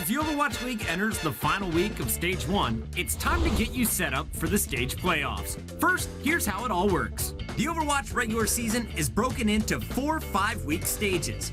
As the Overwatch League enters the final week of Stage 1, it's time to get you set up for the stage playoffs. First, here's how it all works. The Overwatch regular season is broken into 4 5-week stages.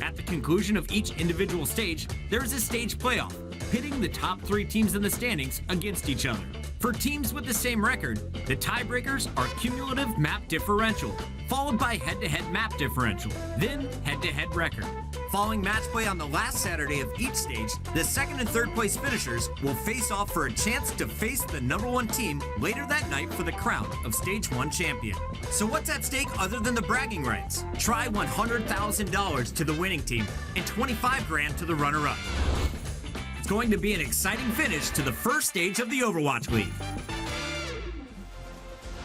At the conclusion of each individual stage, there is a stage playoff, pitting the top 3 teams in the standings against each other. For teams with the same record, the tiebreakers are cumulative map differential, followed by head-to-head map differential, then head-to-head record. Following match play on the last Saturday of each stage, the second and third place finishers will face off for a chance to face the #1 team later that night for the crown of Stage 1 champion. So what's at stake other than the bragging rights? Try $100,000 to the winning team and $25 grand to the runner-up. It's going to be an exciting finish to the first stage of the Overwatch League.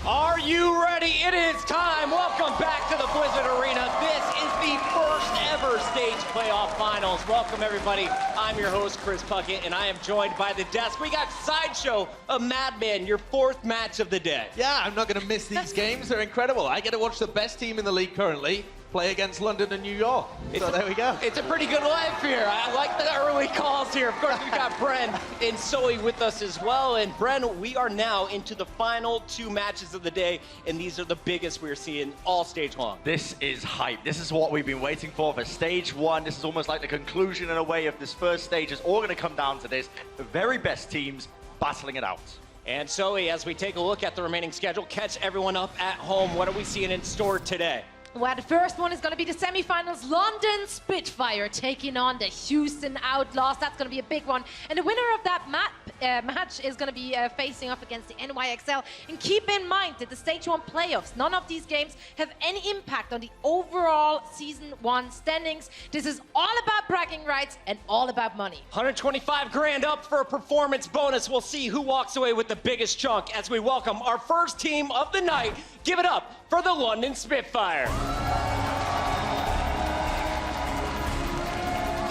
Are you ready? It is time. Welcome back to the Blizzard Arena. This is the first ever stage playoff finals. Welcome, everybody. I'm your host, Chris Puckett, and I am joined by the desk. We got Sideshow of Madman, your 4th match of the day. Yeah, I'm not going to miss these games. They're incredible. I get to watch the best team in the league currently play against London and New York. So there we go. It's a pretty good life here. I like the early calls here. Of course, we've got Bren and Zoe with us as well. And Bren, we are now into the final 2 matches of the day, and these are the biggest we're seeing all stage long. This is hype. This is what we've been waiting for stage 1. This is almost like the conclusion in a way of this first stage. It's all going to come down to this. The very best teams battling it out. And Zoe, as we take a look at the remaining schedule, catch everyone up at home. What are we seeing in store today? Well, the first one is going to be the semifinals. London Spitfire taking on the Houston Outlaws. That's going to be a big one. And the winner of that match is going to be facing off against the NYXL. And keep in mind that the Stage 1 playoffs, none of these games have any impact on the overall Season 1 standings. This is all about bragging rights and all about money. 125 grand up for a performance bonus. We'll see who walks away with the biggest chunk as we welcome our first team of the night. Give it up for the London Spitfire.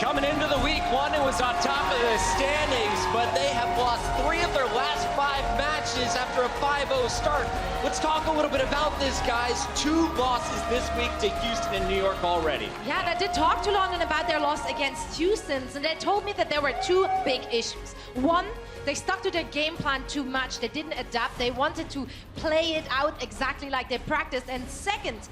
Coming into the week 1, it was on top of the standings, but they have lost 3 of their last 5 matches after a 5-0 start. Let's talk a little bit about this, guys. 2 losses this week to Houston and New York already. Yeah, and I did talk to London about their loss against Houston, and they told me that there were 2 big issues. One, they stuck to their game plan too much. They didn't adapt. They wanted to play it out exactly like they practiced. And second,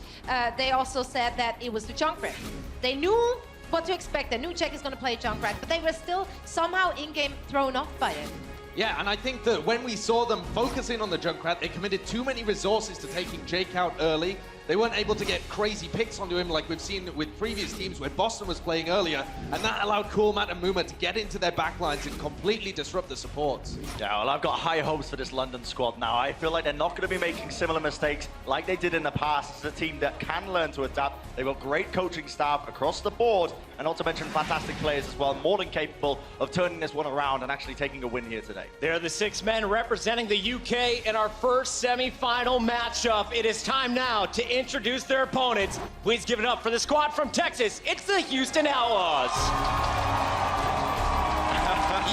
they also said that it was the Junkrat. They knew what to expect. They knew Czech is going to play Junkrat, but they were still somehow in-game thrown off by it. Yeah, and I think that when we saw them focusing on the Junkrat, they committed too many resources to taking Jake out early. They weren't able to get crazy picks onto him like we've seen with previous teams where Boston was playing earlier, and that allowed Coolmat and Muma to get into their backlines and completely disrupt the supports. Yeah, well, I've got high hopes for this London squad now. I feel like they're not going to be making similar mistakes like they did in the past. It's a team that can learn to adapt. They've got great coaching staff across the board, and not to mention fantastic players as well, more than capable of turning this one around and actually taking a win here today. They're the 6 men representing the UK in our first semi-final matchup. It is time now to introduce their opponents. Please give it up for the squad from Texas. It's the Houston Outlaws.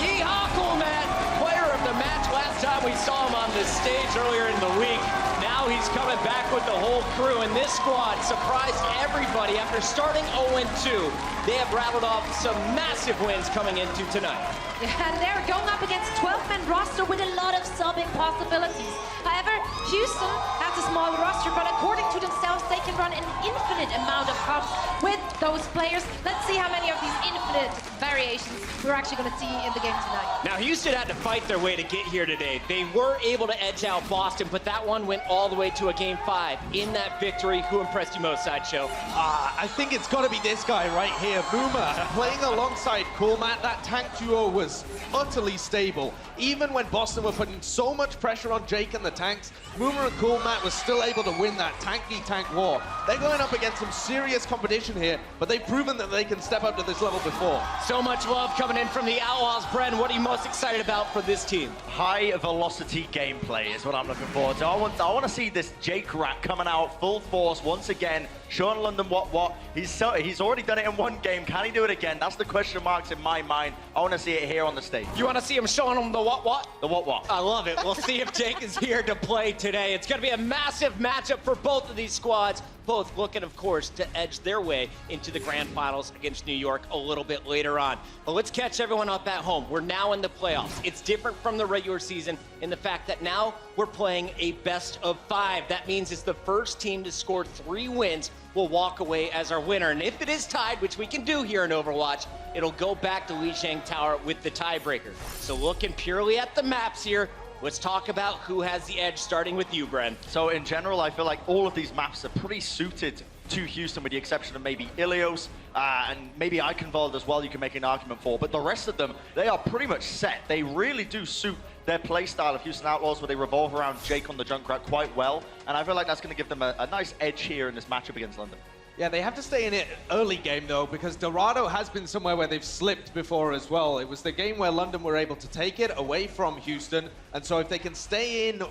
Yeehaw, Coolmat, player of the match last time we saw him on this stage earlier in the week. Now he's coming back with the whole crew, and this squad surprised everybody after starting 0-2. They have rattled off some massive wins coming into tonight. And they're going up against 12-man roster with a lot of subbing possibilities. However, Houston has a small roster, but according to themselves, they can run an infinite amount of comps with those players. Let's see how many of these infinite variations we're actually going to see in the game tonight. Now, Houston had to fight their way to get here today. They were able to edge out Boston, but that one went all the way to a Game 5. In that victory, who impressed you most, Sideshow? I think it's got to be this guy right here, Muma. Playing alongside Coolmat, that tank duo was utterly stable. Even when Boston were putting so much pressure on Jake and the tanks, Muma and Coolmat was still able to win that tank-v-tank war. They're going up against some serious competition here, but they've proven that they can step up to this level before. So much love coming in from the Outlaws. Bren, what are you most excited about for this team? High velocity gameplay is what I'm looking forward to. I want to see this Jake rat coming out full force once again, showing London what. He's already done it in 1 game. Can he do it again? That's the question marks in my mind. I want to see it here on the stage. You want to see him showing them the what? The what? I love it. We'll see if Jake is here to play today. It's going to be a massive matchup for both of these squads. both looking, of course, to edge their way into the grand finals against New York a little bit later on. But let's catch everyone up at home. We're now in the playoffs. It's different from the regular season in the fact that now we're playing a best of 5. That means it's the first team to score 3 wins will walk away as our winner. And if it is tied, which we can do here in Overwatch, it'll go back to Lijiang Tower with the tiebreaker. So looking purely at the maps here, let's talk about who has the edge, starting with you, Bren. So in general, I feel like all of these maps are pretty suited to Houston, with the exception of maybe Ilios and maybe Eichenwald as well, you can make an argument for. But the rest of them, they are pretty much set. They really do suit their play style of Houston Outlaws, where they revolve around Jake on the Junkrat quite well. And I feel like that's going to give them a nice edge here in this matchup against London. Yeah, they have to stay in it early game, though, because Dorado has been somewhere where they've slipped before as well. It was the game where London were able to take it away from Houston, and so if they can stay in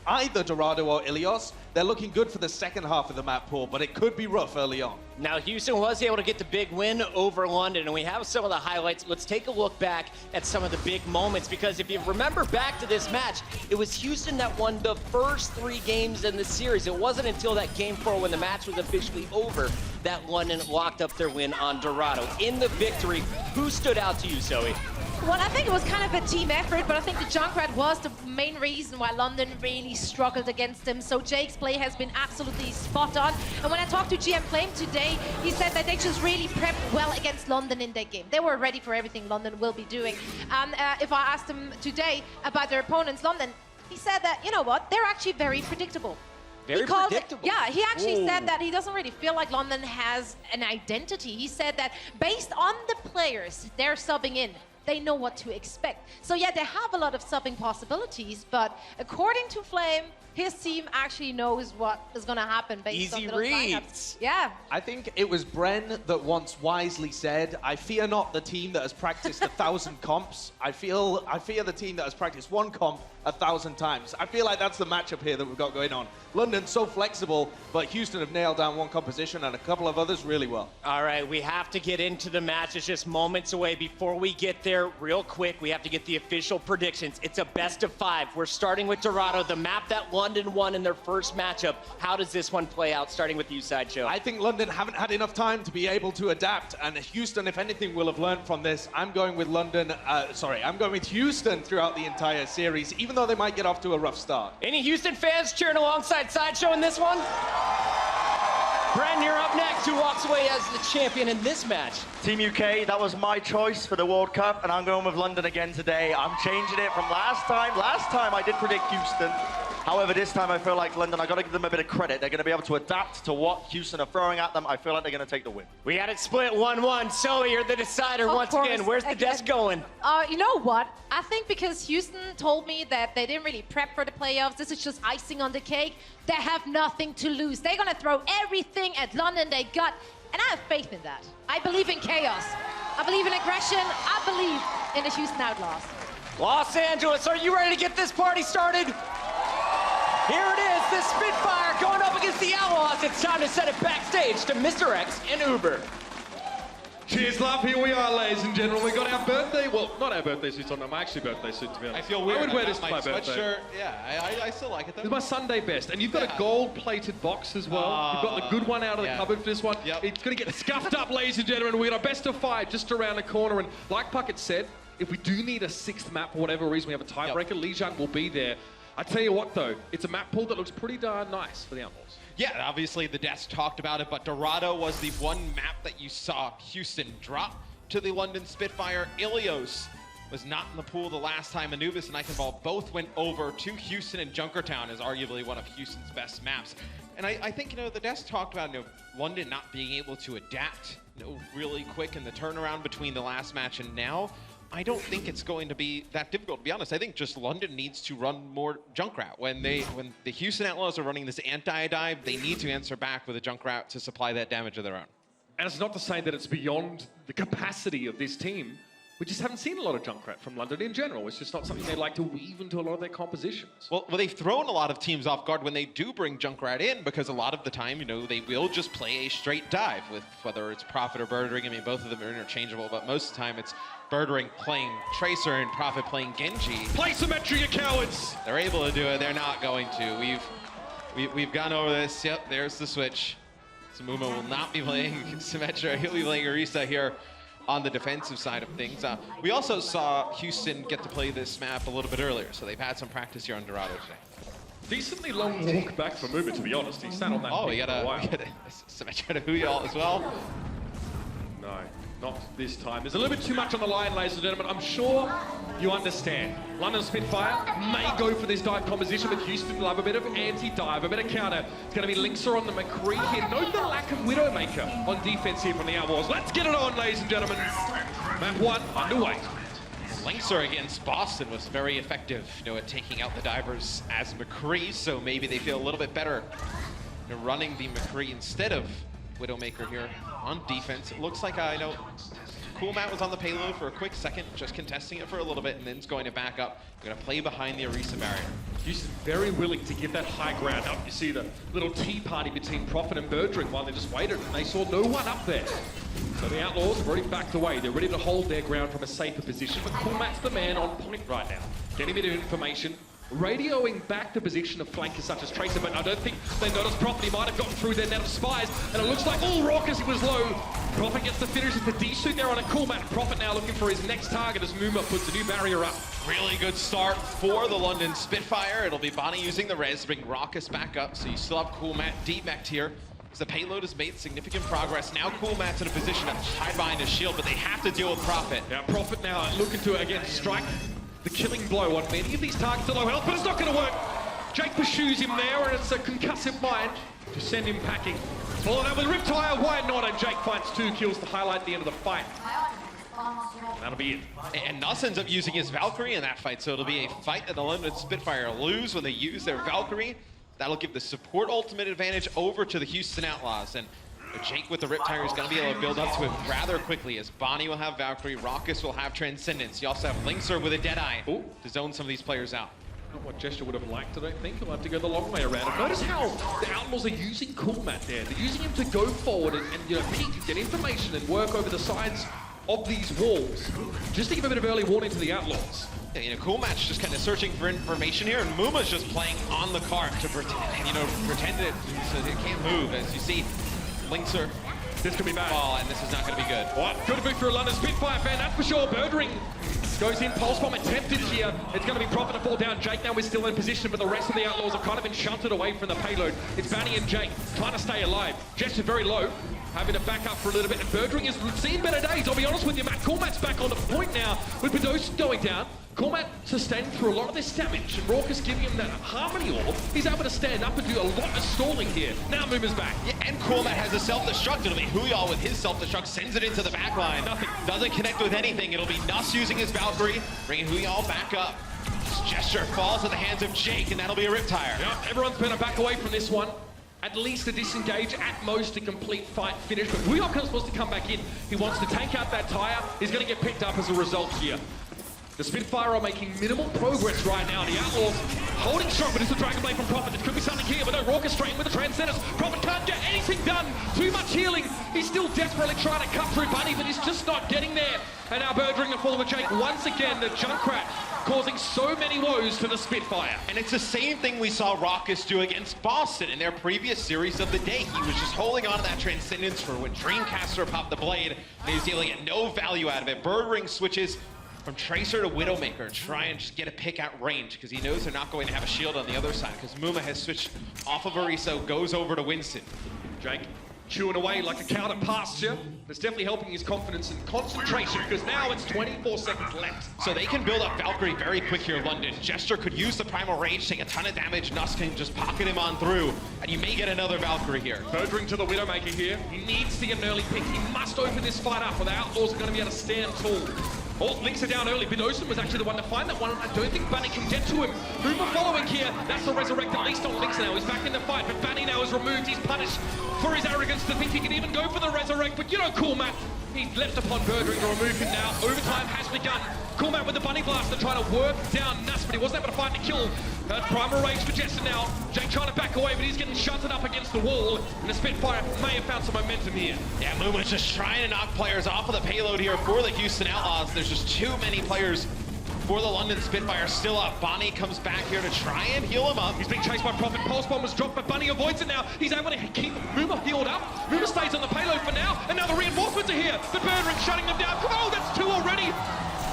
either Dorado or Ilios, they're looking good for the second half of the map pool, but it could be rough early on. Now, Houston was able to get the big win over London, and we have some of the highlights. Let's take a look back at some of the big moments, because if you remember back to this match, it was Houston that won the first 3 games in the series. It wasn't until that game 4, when the match was officially over, that London locked up their win on Dorado. In the victory, who stood out to you, Zoe? Well, I think it was kind of a team effort, but I think the Junkrat was the main reason why London really struggled against him. So Jake's play has been absolutely spot on. And when I talked to GM Flame today, he said that they just really prepped well against London in their game. They were ready for everything London will be doing. And if I asked him today about their opponents, London, he said that, you know what, they're actually very predictable. Very predictable. Yeah, he actually said that he doesn't really feel like London has an identity. He said that based on the players they're subbing in, they know what to expect. So yeah, they have a lot of subbing possibilities, but according to Flame, his team actually knows what is going to happen based on Easy those reads. lineups. Yeah. I think it was Bren that once wisely said, "I fear not the team that has practiced 1,000 comps. I fear the team that has practiced 1 comp 1,000 times." I feel like that's the matchup here that we've got going on. London's so flexible, but Houston have nailed down one composition and a couple of others really well. All right, we have to get into the match. It's just moments away. Before we get there, real quick, we have to get the official predictions. It's a best of 5. We're starting with Dorado, the map that London won in their first matchup. How does this one play out, starting with you, Sideshow? I think London haven't had enough time to be able to adapt, and Houston, if anything, will have learned from this. I'm going with I'm going with Houston throughout the entire series, even though they might get off to a rough start. Any Houston fans cheering alongside Sideshow in this one? Bren, you're up next. Who walks away as the champion in this match? Team UK, that was my choice for the World Cup, and I'm going with London again today. I'm changing it from last time. Last time I did predict Houston. However, this time I feel like London, I got to give them a bit of credit. They're going to be able to adapt to what Houston are throwing at them. I feel like they're going to take the win. We had it split 1-1. So you're the decider once again. Where's the desk going? You know what? I think because Houston told me that they didn't really prep for the playoffs, this is just icing on the cake, they have nothing to lose. They're going to throw everything at London they got, and I have faith in that. I believe in chaos. I believe in aggression. I believe in the Houston Outlaws. Los Angeles, are you ready to get this party started? Here it is, the Spitfire going up against the Outlaws. It's time to send it backstage to Mr. X and Uber. Cheers, love. Here we are, ladies and gentlemen. We got our birthday, well, not our birthday suits on, my actually birthday suit, to be honest. I feel weird. I would wear got this for my birthday. Sweatshirt. Yeah, I still like it though. It's my Sunday best. And you've got a gold-plated box as well. You've got the good one out of the cupboard for this one. Yep. It's going to get scuffed up, ladies and gentlemen. We got a best of 5 just around the corner. And like Puckett said, if we do need a 6th map for whatever reason, we have a tiebreaker, Lijiang will be there. I tell you what, though, it's a map pool that looks pretty darn nice for the Outlaws. Yeah, obviously the desk talked about it, but Dorado was the one map that you saw Houston drop to the London Spitfire. Ilios was not in the pool the last time. Anubis and Eichenwald both went over to Houston, and Junkertown is arguably one of Houston's best maps. And I think, the desk talked about, London not being able to adapt, really quick in the turnaround between the last match and now. I don't think it's going to be that difficult, to be honest. I think just London needs to run more Junkrat. When the Houston Outlaws are running this anti-dive, they need to answer back with a Junkrat to supply that damage of their own. And it's not to say that it's beyond the capacity of this team. We just haven't seen a lot of Junkrat from London in general. It's just not something they like to weave into a lot of their compositions. Well, they've thrown a lot of teams off guard when they do bring Junkrat in, because a lot of the time, they will just play a straight dive with whether it's Prophet or Birdring. I mean, both of them are interchangeable, but most of the time it's Birdring playing Tracer and Prophet playing Genji. Play symmetry, you cowards! They're able to do it. They're not going to. We've gone over this. Yep, there's the switch. So Muma will not be playing Symmetra. He'll be playing Orisa here on the defensive side of things. We also saw Houston get to play this map a little bit earlier, so they've had some practice here on Dorado today. Decently long walk back for Muma, to be honest. He sat on that. Oh, he got a Symmetra to Huyal as well. No, not this time. There's a little bit too much on the line, ladies and gentlemen. I'm sure you understand. London Spitfire may go for this dive composition, but Houston will have a bit of anti-dive, a bit of counter. It's going to be Linkser on the McCree here. Note the lack of Widowmaker on defense here from the Outlaws. Let's get it on, ladies and gentlemen. Map 1 underway. Linkser against Boston was very effective, at taking out the divers as McCree, so maybe they feel a little bit better running the McCree instead of Widowmaker here on defense. It looks like Cool Matt was on the payload for a quick second, just contesting it for a little bit, and then it's going to back up. Going to play behind the Orisa barrier. Houston very willing to give that high ground up. You see the little tea party between Prophet and Birdring while they just waited, and they saw no one up there. So the Outlaws have already backed away. They're ready to hold their ground from a safer position, but Cool Matt's the man on point right now. Getting a bit of information, radioing back the position of flankers such as Tracer, but I don't think they noticed Prophet. He might have gotten through their net of spies, and it looks like all Raucous, he was low. Prophet gets the finish with the D-suit there on a Cool Matt. Prophet now looking for his next target as Muma puts a new barrier up. Really good start for the London Spitfire. It'll be Bonnie using the res to bring Raucous back up, so you still have Cool Matt deep-mech here. As the payload has made significant progress. Now Cool Matt's in a position to hide behind his shield, but they have to deal with Prophet. Yeah, Prophet now looking to, again, strike the killing blow on many of these targets at low health, but it's not going to work. Jake pursues him there, and it's a concussive mind to send him packing. Followed up with Riptire, why not? And Jake finds 2 kills to highlight the end of the fight. And that'll be it. And Nuss ends up using his Valkyrie in that fight, so it'll be a fight that the London Spitfire lose when they use their Valkyrie. That'll give the support ultimate advantage over to the Houston Outlaws. And Jake with the Riptire is going to be able to build up to it rather quickly, as Bonnie will have Valkyrie, Raucous will have Transcendence. You also have Linkser with a Deadeye to zone some of these players out. Not what Gesture would have liked, I don't think. He'll have to go the long way around. And notice how the Outlaws are using Cool Matt there. They're using him to go forward and peek, get information and work over the sides of these walls, just to give a bit of early warning to the Outlaws. Yeah, Cool Matt's just kind of searching for information here, and Muma's just playing on the cart to pretend it so they can't move. As you see, Linkser. This could be bad. Oh, and this is not going to be good. What? Good move for a London Spitfire fan, that's for sure. Birdring goes in, Pulse Bomb attempted here. It's going to be Prophet to fall down. Jake now is still in position, but the rest of the Outlaws have kind of been shunted away from the payload. It's Banny and Jake trying to stay alive. Gesture very low, having to back up for a little bit, and Birdring has seen better days, I'll be honest with you, Matt. Cool Matt's back on the point now, with Bedos going down. Cool Matt sustained through a lot of this damage, and Raucous giving him that Harmony Orb. He's able to stand up and do a lot of stalling here. Now Muma's back. Yeah, and Cool Matt has a self-destruct. It'll be Huyal with his self-destruct, sends it into the back line. Nothing. Doesn't connect with anything. It'll be Nuss using his Valkyrie, bringing Huyal back up. This Gesture falls at the hands of Jake, and that'll be a Riptire. Yep, everyone's better back away from this one. At least a disengage, at most a complete fight finish, but Huyal is supposed to come back in. He wants to tank out that tire. He's going to get picked up as a result here. The Spitfire are making minimal progress right now. The Outlaws holding strong, but it's a Dragon Blade from Prophet. There could be something here, but no, Raucous straight with the Transcendence. Prophet can't get anything done. Too much healing. He's still desperately trying to cut through Bunny, but he's just not getting there. And now Birdring and fall with Jake. Once again, the Junkrat causing so many woes to the Spitfire. And it's the same thing we saw Raucous do against Boston in their previous series of the day. He was just holding on to that Transcendence for when Dreamcaster popped the blade, and he was able to get no value out of it. Birdring switches from Tracer to Widowmaker and try and just get a pick at range, because he knows they're not going to have a shield on the other side, because Muma has switched off of Orisa, goes over to Winston. Jake chewing away like a cow to pasture. It's definitely helping his confidence and concentration, because now it's 24 seconds left. So they can build up Valkyrie very quick here, London. Gesture could use the Primal Rage, take a ton of damage. Nuss can just pocket him on through, and you may get another Valkyrie here. Birdring to the Widowmaker here. He needs to get an early pick. He must open this fight up, or the Outlaws are going to be able to stand tall. All Links are down early. Bedosen was actually the one to find that one. I don't think Banny can get to him. Hoover following here. That's the resurrect, at least on Links now. He's back in the fight, but Banny now is removed. He's punished for his arrogance to think he can even go for the resurrect. But Cool Matt, he's left upon Birdring to remove him now. Overtime has begun. Cool Matt with the Bunny Blaster trying to work down Nuss, but he wasn't able to find the kill. Primal Rage for Jester now. Jake trying to back away, but he's getting shunted up against the wall. And the Spitfire may have found some momentum here. Yeah, Muma's just trying to knock players off of the payload here for the Houston Outlaws. There's just too many players for the London Spitfire still up. Bonnie comes back here to try and heal him up. He's being chased by Prophet. Pulse bomb was dropped, but Bunny avoids it now. He's able to keep Muma healed up. Muma stays on the payload for now, and now the reinforcements are here. The Bird Ring shutting them down. Come on, that's 2 already.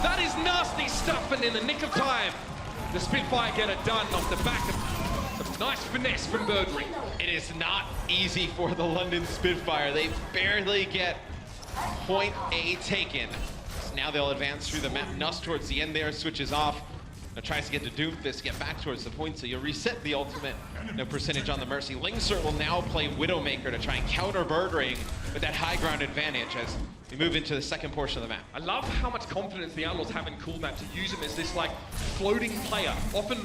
That is nasty stuff, and in the nick of time, the Spitfire get it done off the back of some nice finesse from Bird Ring. It is not easy for the London Spitfire. They barely get point A taken. So now they'll advance through the map. Nuss towards the end there switches off. Now tries to get to Doomfist, get back towards the point, so you'll reset the ultimate percentage on the Mercy. Lingser will now play Widowmaker to try and counter Bird Ring with that high ground advantage as we move into the second portion of the map. I love how much confidence the Outlaws have in Coolmap to use him as this like floating player, often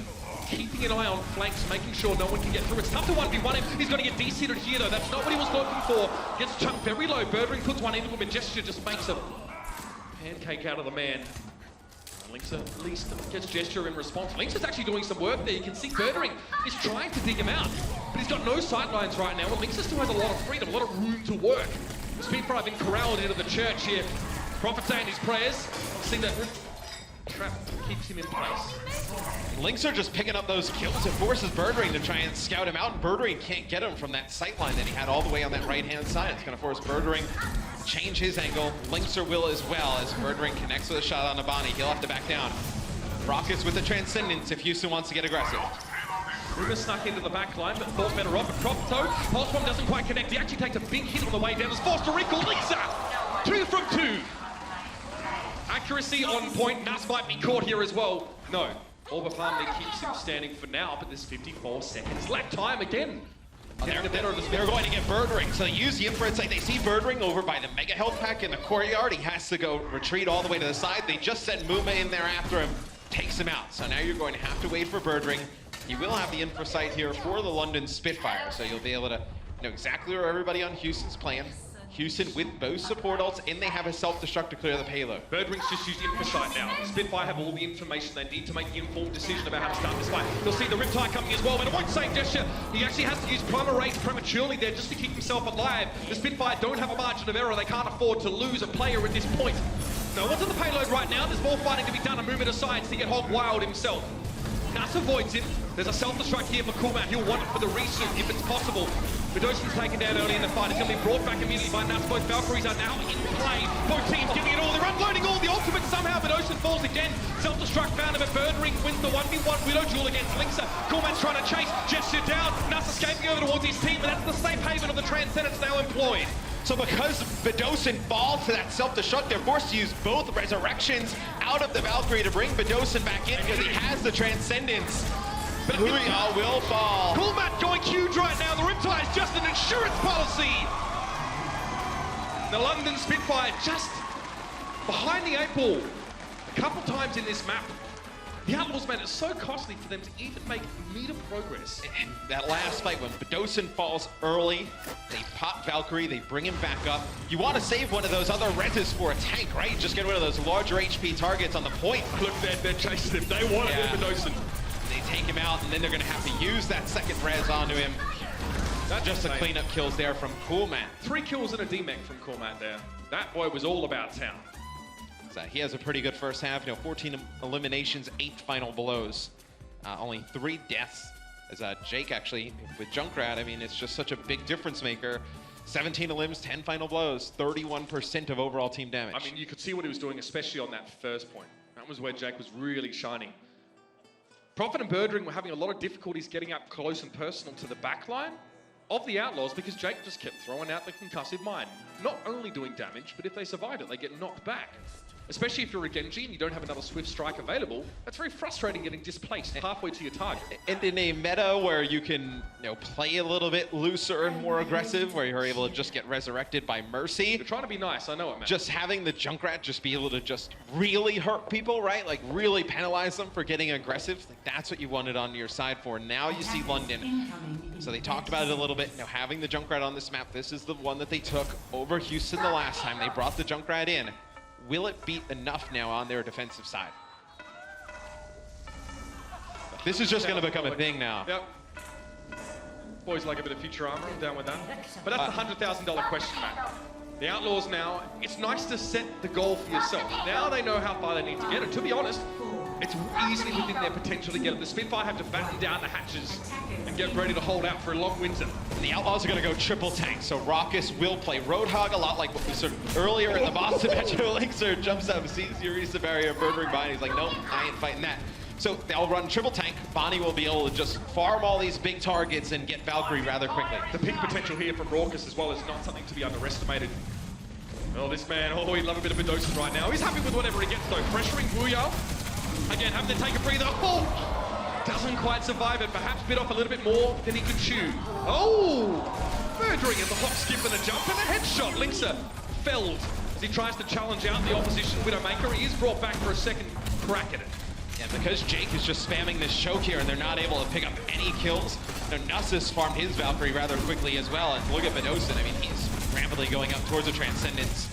keeping an eye on flanks, making sure no one can get through. It's tough to 1v1 him. He's going to get de-seated here though. That's not what he was looking for. Gets chunked very low. Bird Ring puts one into him and Gesture just makes a pancake out of the man. Lingser at least gets Gesture in response. Lingser's actually doing some work there. You can see Bird Ring is trying to dig him out, but he's got no sightlines right now. And Lingser still has a lot of freedom, a lot of room to work. The Spitfire have been corralled into the church here. Prophet saying his prayers. See that trap keeps him in place. Lingser just picking up those kills. It forces Bird Ring to try and scout him out, and Bird Ring can't get him from that sight line that he had all the way on that right-hand side. It's going to force Bird Ring to change his angle. Lingser will as well as Bird Ring connects with a shot on Abani. He'll have to back down. Rockets with the Transcendence if Houston wants to get aggressive. Rumor snuck into the back line, but thought better off. But Propto, Pulse Bomb doesn't quite connect. He actually takes a big hit on the way down. Is forced to recall. Lingser! 2 from 2. Accuracy on point. Nuss might be caught here as well. No. Orba Palmer keeps him standing for now, but there's 54 seconds. Lap time again. They're going to get Bird Ring, so they use the infrared sight. They see Bird Ring over by the Mega Health Pack in the courtyard. He has to go retreat all the way to the side. They just send Muma in there after him, takes him out. So now you're going to have to wait for Bird Ring. You will have the infra sight here for the London Spitfire, so you'll be able to know exactly where everybody on Houston's playing. Houston with both support ults, and they have a self-destruct to clear the payload. Bird Ring's just used info sight now. Spitfire have all the information they need to make the informed decision about how to start this fight. You'll see the Riptide coming as well, but it won't save Gesture. He actually has to use Primal Rage prematurely there just to keep himself alive. The Spitfire don't have a margin of error. They can't afford to lose a player at this point. No one's on the payload right now. There's more fighting to be done. A movement aside to get Hog Wild himself. Nuss avoids him. There's a self-destruct here for Coolmap. He'll want it for the resuit if it's possible. Bedosian's taken down early in the fight. It's going to be brought back immediately by Nuss. Both Valkyries are now in play. Both teams giving it all. They're unloading all the ultimates. Somehow Bedosian falls again. Self-destruct found him, but Bird Ring wins the 1v1 Widow duel against Lingser. Coolmap's trying to chase. Gesture down. Nuss escaping over towards his team, but that's the safe haven of the Transcendence now employed. So because Bedosian falls to that self-destruct, they're forced to use both Resurrections out of the Valkyrie to bring Bedosian back in because he has the Transcendence. But Huya will fall. Coolmap going huge right now. The Riptide is just an insurance policy. The London Spitfire just behind the 8 ball. A couple times in this map. The Outlaws made it so costly for them to even make meter progress. And that last fight when Bedosian falls early, they pop Valkyrie, they bring him back up. You want to save one of those other reses for a tank, right? Just get rid of those larger HP targets on the point. Look, they're chasing him. They want it with Bedosian. They take him out, and then they're going to have to use that second res onto him. That's just the cleanup kills there from Coolmat. 3 kills and a DMEC from Coolmat there. That boy was all about town. So he has a pretty good first half. 14 eliminations, 8 final blows. Only 3 deaths. As Jake actually, with Junkrat, I mean, it's just such a big difference maker. 17 elims, 10 final blows, 31% of overall team damage. I mean, you could see what he was doing, especially on that first point. That was where Jake was really shining. Prophet and Bird Ring were having a lot of difficulties getting up close and personal to the backline of the Outlaws because Jake just kept throwing out the concussive mine. Not only doing damage, but if they survived it, they get knocked back. Especially if you're a Genji and you don't have another Swift Strike available, that's very frustrating getting displaced halfway to your target. And in a meta where you can play a little bit looser and more aggressive, where you're able to just get resurrected by Mercy. You're trying to be nice, I know it, man. Just having the Junkrat just be able to just really hurt people, right? Like really penalize them for getting aggressive. Like that's what you wanted on your side for. Now you see London. So they talked about it a little bit. Now having the Junkrat on this map, this is the one that they took over Houston the last time. They brought the Junkrat in. Will it be enough now on their defensive side? This is just going to become a thing now. Yep. Boys like a bit of future armor. I'm down with that. But that's the $100,000 question, man. The Outlaws now, it's nice to set the goal for yourself. Now they know how far they need to get. And to be honest, It's easily within their potential to get it. The Spitfire have to batten down the hatches and get ready to hold out for a long winter. The Outlaws are going to go triple tank, so Raucus will play Roadhog a lot like what we saw earlier in the Boston match. Linkser jumps up, sees Eureka Barrier, Birdring behind. He's like, nope, I ain't fighting that. So they'll run triple tank. Bonnie will be able to just farm all these big targets and get Valkyrie rather quickly. The pick potential here from Raucus as well is not something to be underestimated. Oh, this man, oh, he'd love a bit of a dosage right now. He's happy with whatever he gets, though. Pressuring Booyah. Again, having to take a breather. Oh! Doesn't quite survive it. Perhaps bit off a little bit more than he could chew. Oh! Murdering at the hop, skip, and a jump, and a headshot. Linkser felled as he tries to challenge out the opposition Widowmaker. He is brought back for a second crack at it. And because Jake is just spamming this choke here and they're not able to pick up any kills, Nussus farmed his Valkyrie rather quickly as well. And look at Venosin, I mean, he's rapidly going up towards the Transcendence.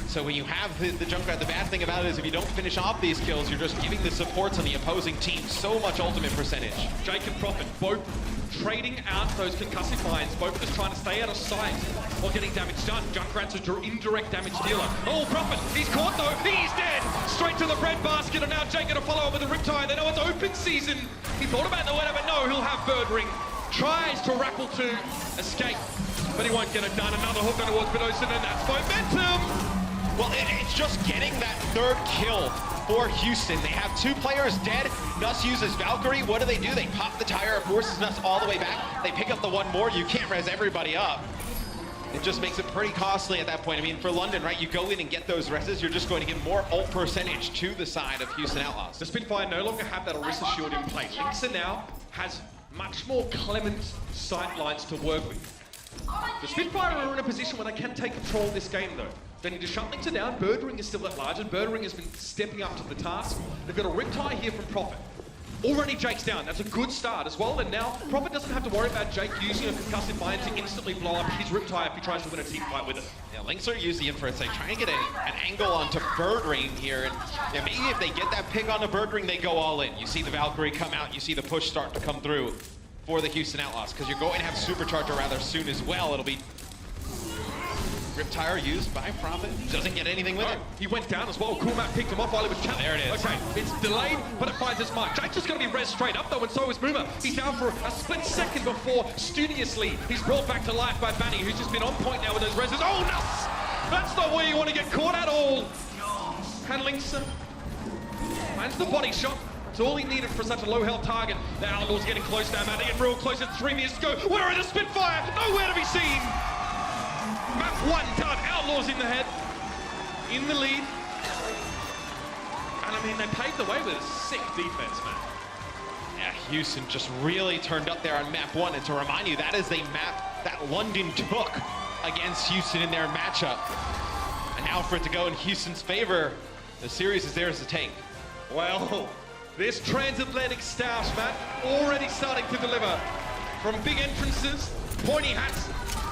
So when you have the Junkrat, the bad thing about it is if you don't finish off these kills, you're just giving the supports on the opposing team so much ultimate percentage. Jake and Prophet both trading out those concussive mines, both just trying to stay out of sight while getting damage done. Junkrat's an indirect damage dealer. Oh, Prophet, he's caught though, he's dead! Straight to the breadbasket, and now Jake gonna follow up with a Riptide. They know it's open season. He thought about the winner, but no, he'll have Birdring. Tries to rackle to escape, but he won't get it done. Another hook towards Venosin, and that's momentum! Well, it's just getting that third kill for Houston. They have two players dead. Nuss uses Valkyrie. What do? They pop the tire, forces Nuss all the way back. They pick up the one more. You can't res everybody up. It just makes it pretty costly at that point. I mean, for London, right, you go in and get those reses, you're just going to get more ult percentage to the side of Houston Outlaws. The Spitfire no longer have that Orisa shield in place. Linkser now has much more clement sight lines to work with. The Spitfire are in a position where they can take control of this game, though. They need to shut Linkser down. Birdring is still at large, and Birdring has been stepping up to the task. They've got a Riptide here from Prophet. Already Jake's down. That's a good start as well. And now Prophet doesn't have to worry about Jake using a concussive mine to instantly blow up his Riptide if he tries to win a team fight with it. Yeah, Linkser use the inference. They try and get an angle onto Birdring here. And yeah, maybe if they get that pick onto Birdring, they go all in. You see the Valkyrie come out. You see the push start to come through for the Houston Outlaws, because you're going to have Supercharger rather soon as well. It'll be Riptire used by Prophet. Doesn't get anything with it. He went down as well. Cool Map picked him off while he was challenged. There it is. Okay, it's delayed, but it finds its mark. Jake's just going to be res straight up, though, and so is Moomer. He's down for a split second before studiously he's brought back to life by Banny, who's just been on point now with those reses. Oh, Nuss! That's not where you want to get caught at all. And Linkser finds the body shot. It's all he needed for such a low health target. The Outlaws getting close now, man. They get real close. It's 3 minutes to go. Where are the Spitfire? Nowhere to be seen. Map 1 done. Outlaws in the head. In the lead. And I mean, they paved the way with a sick defense, man. Yeah, Houston just really turned up there on map 1. And to remind you, that is a map that London took against Houston in their matchup. And now for it to go in Houston's favor, the series is theirs to take. Well, this transatlantic stoush, Matt, already starting to deliver. From big entrances, pointy hats,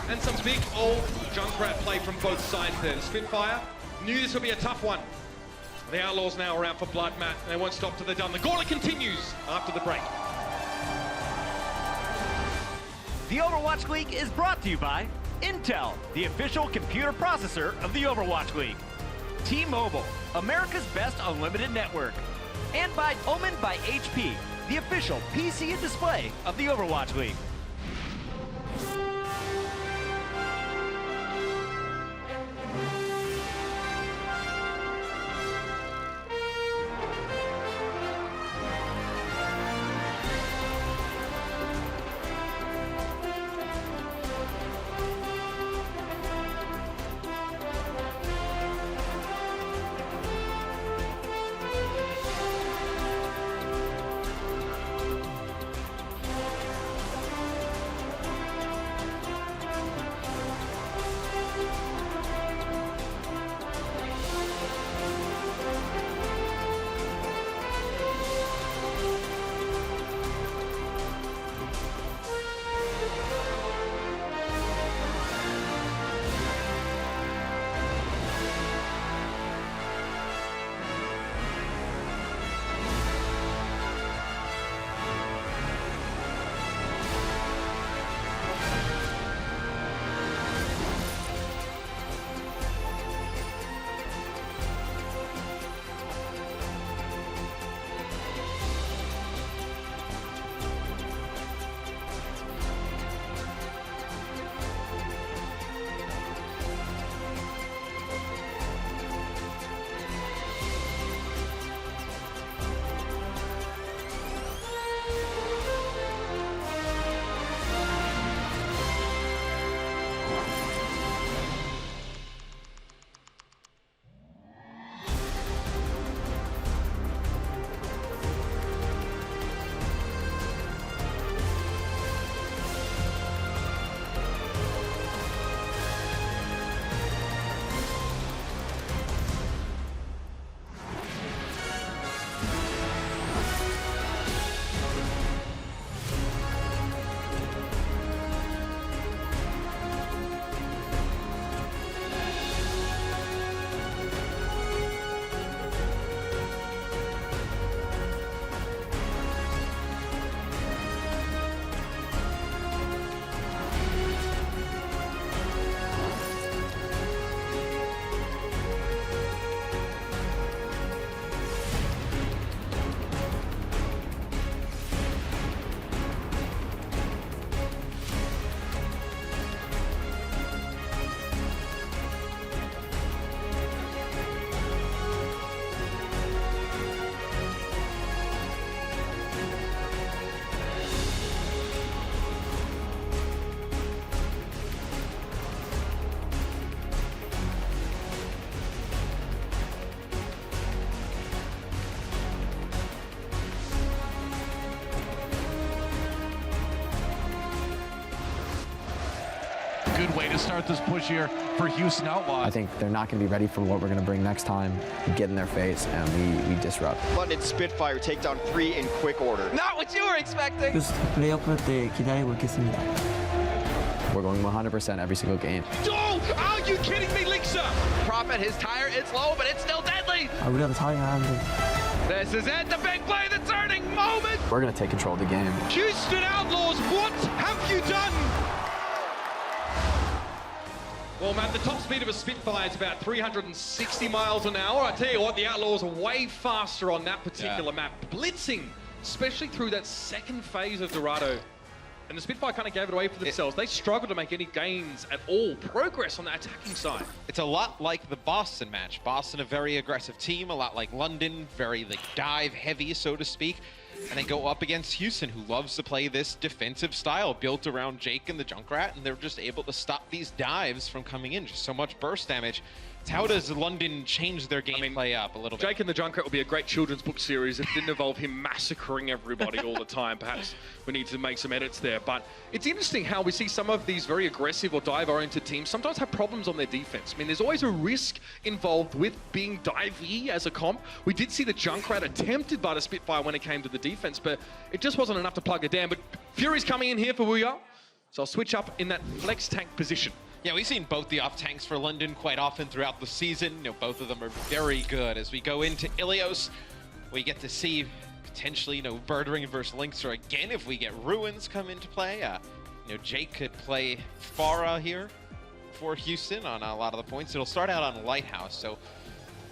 and some big old Junkrat play from both sides there. The Spitfire knew this would be a tough one. The Outlaws now are out for blood, Matt. They won't stop till they're done. The gauntlet continues after the break. The Overwatch League is brought to you by Intel, the official computer processor of the Overwatch League. T-Mobile, America's best unlimited network. And by Omen by HP, the official PC and display of the Overwatch League. good way to start this push here for Houston Outlaws. I think they're not going to be ready for what we're going to bring next time. We get in their face and we disrupt. London Spitfire take down 3 in quick order. Not what you were expecting. 플레이오프 때 기다리고 있겠습니다. We're going 100% every single game. Oh, are you kidding me, Linksa? Prophet, his tire, it's low, but it's still deadly. 우리가 더 잘하는데. This is it, the big play, the turning moment. We're going to take control of the game. Houston Outlaws, what have you done? Well, Matt, the top speed of a Spitfire is about 360 miles an hour. I tell you what, the Outlaws are way faster on that particular map. Blitzing, especially through that second phase of Dorado. And the Spitfire kind of gave it away for themselves. They struggled to make any gains at all, progress on the attacking side. It's a lot like the Boston match. Boston, a very aggressive team, a lot like London, very like dive heavy, so to speak. And they go up against Houston, who loves to play this defensive style built around Jake and the Junkrat, and they're just able to stop these dives from coming in. Just so much burst damage. How does London change their gameplay up a little bit? Jake and the Junkrat would be a great children's book series if it didn't involve him massacring everybody all the time. Perhaps we need to make some edits there. But it's interesting how we see some of these very aggressive or dive-oriented teams sometimes have problems on their defense. I mean, there's always a risk involved with being dive-y as a comp. We did see the Junkrat attempted by the Spitfire when it came to the defense, but it just wasn't enough to plug it down. But Fury's coming in here for Wuya, so I'll switch up in that flex tank position. Yeah, we've seen both the off-tanks for London quite often throughout the season. You know, both of them are very good. As we go into Ilios, we get to see potentially, you know, Birdring versus Linkser again if we get Ruins come into play. You know, Jake could play Farah here for Houston on a lot of the points. It'll start out on Lighthouse, so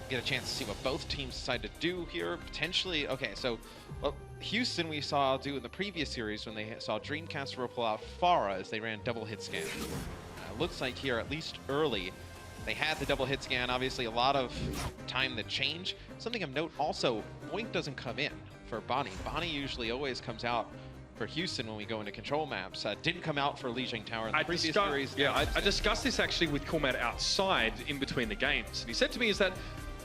get a chance to see what both teams decide to do here. Potentially, okay, so well, Houston we saw do in the previous series when they saw Dreamcast pull out Farah as they ran double hit scan. Looks like here, at least early, they had the double hit scan. Obviously, a lot of time to change. Something of note also, Boink doesn't come in for Bonnie. Bonnie usually always comes out for Houston when we go into control maps. Didn't come out for Lijiang Tower in the previous series. Yeah, I discussed this actually with Coolmat outside in between the games. And he said to me is that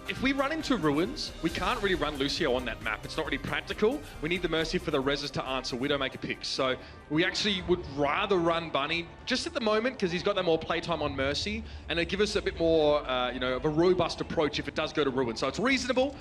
if we run into Ruins, we can't really run Lucio on that map. It's not really practical. We need the Mercy for the reses to answer. We don't make a pick. So we actually would rather run Bunny just at the moment because he's got that more playtime on Mercy and it'd give us a bit more, you know, of a robust approach if it does go to Ruins. So it's reasonable.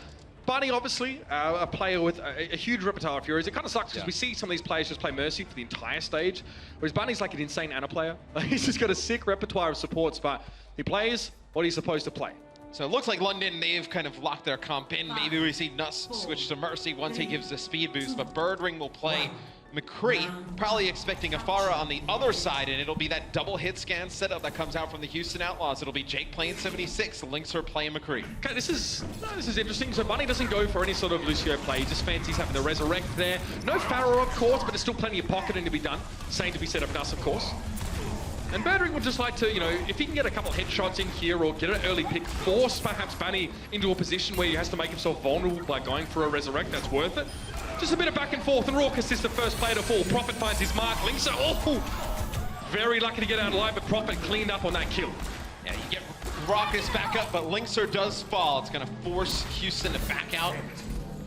Bunny, obviously, a player with a huge repertoire of Furies. It kind of sucks because we see some of these players just play Mercy for the entire stage, whereas Bunny's like an insane Ana player. He's just got a sick repertoire of supports, but he plays what he's supposed to play. So it looks like London, they've kind of locked their comp in. Maybe we see Nuss switch to Mercy once he gives the speed boost, but Birdring will play McCree, probably expecting a Farah on the other side, and it'll be that double hit scan setup that comes out from the Houston Outlaws. It'll be Jake playing 76, Linkser playing McCree. Okay, this is interesting. So Bunny doesn't go for any sort of Lucio play. He just fancies having the resurrect there. No Farah, of course, but there's still plenty of pocketing to be done. Same to be said of Nuss, of course. And Birdring would just like to, you know, if he can get a couple headshots in here or get an early pick, force perhaps Bunny into a position where he has to make himself vulnerable by going for a resurrect, that's worth it. Just a bit of back and forth, and Raucus is the first player to fall. Prophet finds his mark. Linkser, oh! Very lucky to get out alive, but Prophet cleaned up on that kill. Yeah, you get Raucus back up, but Linkser does fall. It's going to force Houston to back out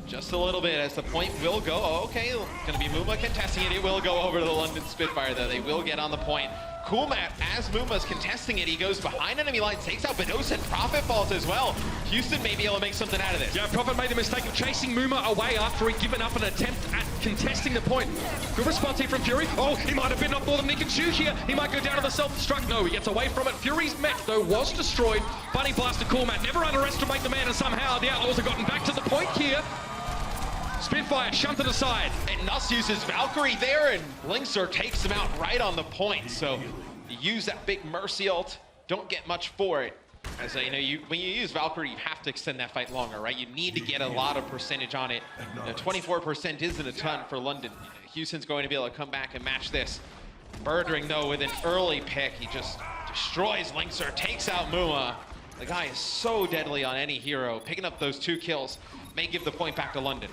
just a little bit as the point will go. Oh, okay, it's going to be Muma contesting it. It will go over to the London Spitfire, though. They will get on the point. Coolmat, as Muma's contesting it, he goes behind enemy lines, takes out Benosa, and Prophet falls as well. Houston may be able to make something out of this. Yeah, Prophet made the mistake of chasing Muma away after he'd given up an attempt at contesting the point. Good response here from Fury. Oh, he might have bitten off more than he can chew here. He might go down to the self-destruct. No, he gets away from it. Fury's mech, though, was destroyed. Bunny blasted Coolmat. Never underestimate the man, and somehow the Outlaws have gotten back to the point here. Spitfire shunted aside. And Nuss uses Valkyrie there, and Linkser takes him out right on the point. So you use that big Mercy ult, don't get much for it. As you know, when you use Valkyrie, you have to extend that fight longer, right? You need to get a lot of percentage on it. You know, 24% isn't a ton for London. Houston's going to be able to come back and match this. Birdring, though, with an early pick, he just destroys Linkser, takes out Muma. The guy is so deadly on any hero. Picking up those 2 kills may give the point back to London.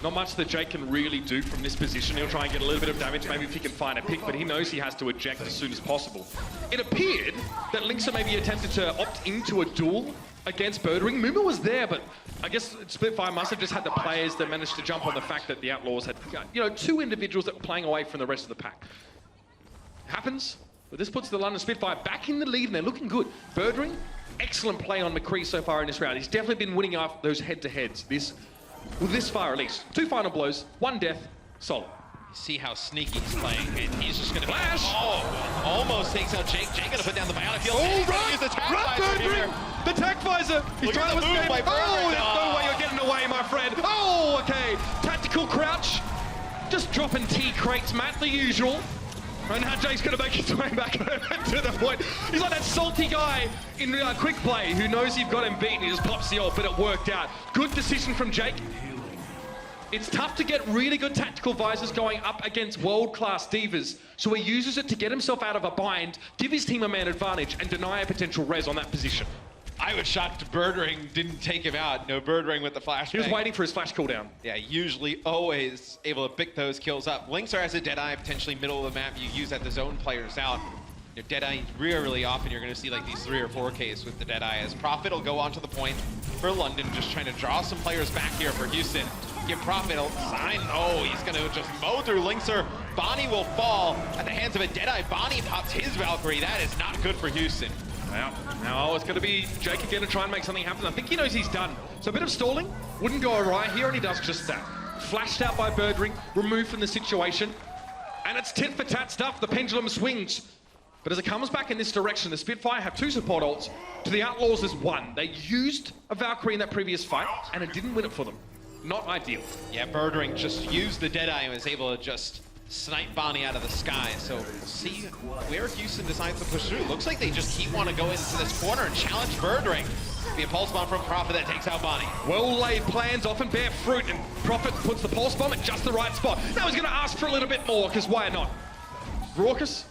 Not much that Jake can really do from this position. He'll try and get a little bit of damage, maybe if he can find a pick, but he knows he has to eject as soon as possible. It appeared that Linkser maybe attempted to opt into a duel against Birdring. Muma was there, but I guess Spitfire must have just had the players that managed to jump on the fact that the Outlaws had, you know, 2 individuals that were playing away from the rest of the pack. Happens. But this puts the London Spitfire back in the lead, and they're looking good. Birdring, excellent play on McCree so far in this round. He's definitely been winning off those head-to-heads. This far at least. 2 final blows, 1 death, solid. See how sneaky he's playing, and he's just gonna flash. Oh, almost takes out Jake. Jake gonna put down the bionic field. Oh, Run! Use the tag visor here. The tag visor. He's Look at trying the to move escape. by Oh, Birdring. there's no way you're getting away, my friend. Oh, okay. Tactical crouch. Just dropping T crates, Matt, the usual. And now Jake's gonna make his way back to the point. He's like that salty guy in quick play who knows you've got him beaten. He just pops the ult, but it worked out. Good decision from Jake. It's tough to get really good tactical visors going up against world-class divas, so he uses it to get himself out of a bind, give his team a man advantage, and deny a potential res on that position. I was shocked Birdring didn't take him out. No Birdring with the flashbang. He was waiting for his flash cooldown. Yeah, usually always able to pick those kills up. Linkser has a Deadeye, potentially middle of the map. You use that to zone players out. Your Deadeye, really often you're going to see like these 3 or 4Ks with the Deadeye, as Prophet will go onto the point for London, just trying to draw some players back here for Houston. Give Prophet a sign. Oh, he's going to just mow through Linkser. Bonnie will fall at the hands of a Deadeye. Bonnie pops his Valkyrie. That is not good for Houston. Now it's going to be Jake again to try and make something happen. I think he knows he's done. So a bit of stalling wouldn't go awry here, and he does just that. Flashed out by Birdring, removed from the situation, and it's tit for tat stuff. The pendulum swings. But as it comes back in this direction, the Spitfire have 2 support ults. To the Outlaws is 1. They used a Valkyrie in that previous fight, and it didn't win it for them. Not ideal. Yeah, Birdring just used the Deadeye and was able to just snipe Bonnie out of the sky. So we'll see where Houston decides to push through. Looks like they just keep want to go into this corner and challenge Birdring. Be a pulse bomb from Prophet that takes out Bonnie. Well-laid plans often bear fruit, and Prophet puts the pulse bomb at just the right spot. Now he's going to ask for a little bit more, because why not? Raucous.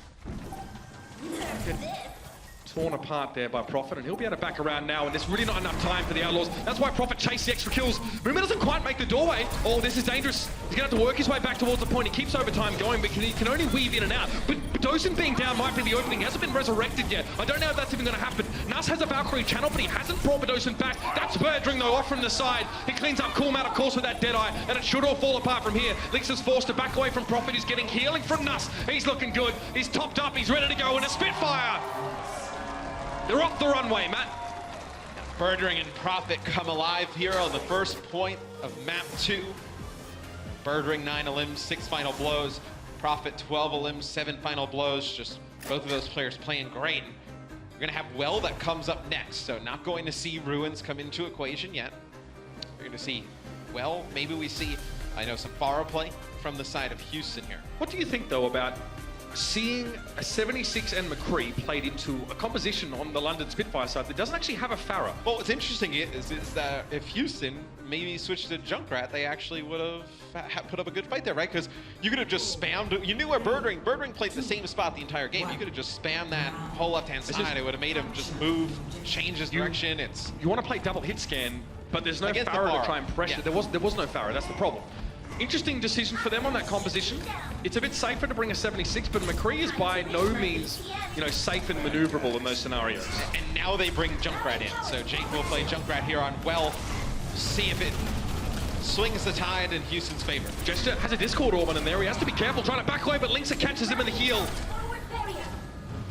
Torn apart there by Prophet, and he'll be able to back around now, and there's really not enough time for the Outlaws. That's why Prophet chased the extra kills. Boomer doesn't quite make the doorway. Oh, this is dangerous. He's gonna have to work his way back towards the point. He keeps overtime going, but he can only weave in and out. But Dosen being down might be the opening. He hasn't been resurrected yet. I don't know if that's even gonna happen. Nuss has a Valkyrie channel, but he hasn't brought Dosen back. That's Birdring though, off from the side. He cleans up Coolmat, of course, with that Deadeye, and it should all fall apart from here. Lynx is forced to back away from Prophet. He's getting healing from Nuss. He's looking good. He's topped up. He's ready to go, and a Spitfire. They're off the runway, Matt. Birdring and Prophet come alive here on the first point of map 2. Birdring 9 limbs, 6 final blows. Prophet 12 limbs, 7 final blows. Just both of those players playing great. We're gonna have Well that comes up next, so not going to see Ruins come into equation yet. We're gonna see Well, maybe we see, I know, some Pharah play from the side of Houston here. What do you think though about seeing a 76 and McCree played into a composition on the London Spitfire side that doesn't actually have a Pharah? Well, what's interesting is that if Houston maybe switched to Junkrat, they actually would have put up a good fight there, right? Because you could have just spammed, you knew where Birdring played the same spot the entire game. You could have just spammed that whole left-hand side. It would have made him just move, change his direction. You want to play double hit scan, but there's no Pharah to try and pressure. Yeah. There was no Pharah, that's the problem. Interesting decision for them on that composition. It's a bit safer to bring a 76, but McCree is by no means, safe and maneuverable in those scenarios. And now they bring Junkrat in. So Jake will play Junkrat here on Well. See if it swings the tide in Houston's favor. Jester has a Discord Orban in there. He has to be careful trying to back away, but Linkser catches him in the heel.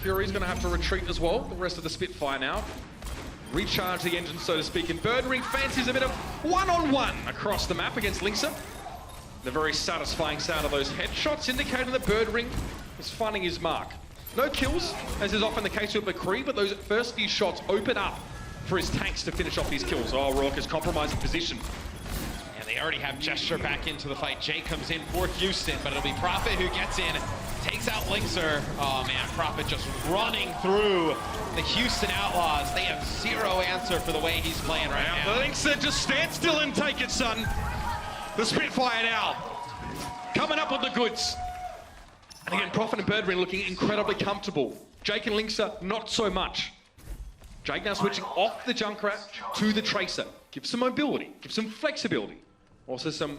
Fury's going to have to retreat as well. The rest of the Spitfire now. Recharge the engine, so to speak. And Birdring fancies a bit of one-on-one across the map against Linkser. The very satisfying sound of those headshots indicating that Birdring is finding his mark. No kills, as is often the case with McCree, but those first few shots open up for his tanks to finish off these kills. Oh, Rourke is compromising position. And they already have Gesture back into the fight. Jay comes in for Houston, but it'll be Prophet who gets in, takes out Linkser. Oh man, Prophet just running through the Houston Outlaws. They have zero answer for the way he's playing right now. Linkser, just stand still and take it, son. The Spitfire now, coming up with the goods. And again, Prophet and Birdring looking incredibly comfortable. Jake and Linkser, not so much. Jake now switching off the Junkrat to the Tracer. Give some mobility, give some flexibility. Also some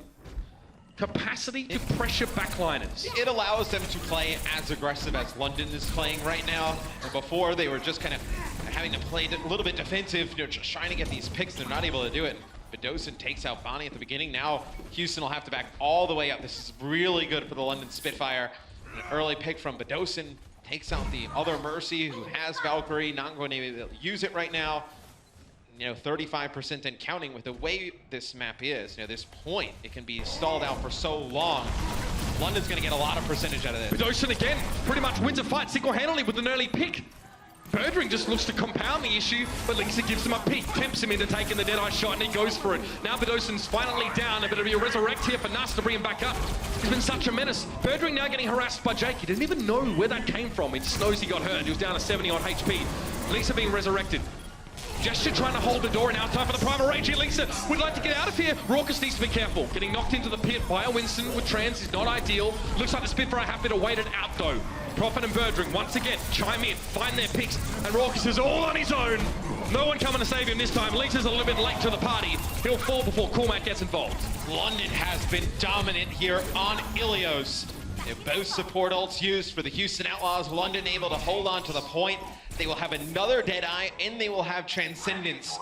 capacity to pressure backliners. It allows them to play as aggressive as London is playing right now. And before, they were just kind of having to play a little bit defensive, just trying to get these picks. They're not able to do it. Dosen takes out Bonnie at the beginning. Now Houston will have to back all the way up. This is really good for the London Spitfire. An early pick from Dosen. takes out the other Mercy who has Valkyrie, not going to be able to use it right now. 35% and counting with the way this map is. This point, it can be stalled out for so long. London's going to get a lot of percentage out of this. Bidoshin again, pretty much wins a fight single-handedly with an early pick. Birdring just looks to compound the issue, but Lisa gives him a peek, tempts him into taking the Deadeye shot, and he goes for it. Now Bidoshin's finally down, but it'll be a resurrect here for Nuss to bring him back up. He's been such a menace. Birdring now getting harassed by Jake. He doesn't even know where that came from. He just knows he got hurt. He was down to 70 on HP. Lisa being resurrected. Gesture trying to hold the door, and now time for the Primal Rage here. Lisa would like to get out of here. Raucous needs to be careful. Getting knocked into the pit by a Winston with trans is not ideal. Looks like the Spitfire are happy to wait it out though. Prophet and Birdring once again chime in, find their picks, and Raucous is all on his own. No one coming to save him this time. Lisa's a little bit late to the party. He'll fall before Cormac gets involved. London has been dominant here on Ilios. Both support ults used for the Houston Outlaws. London able to hold on to the point. They will have another Deadeye, and they will have Transcendence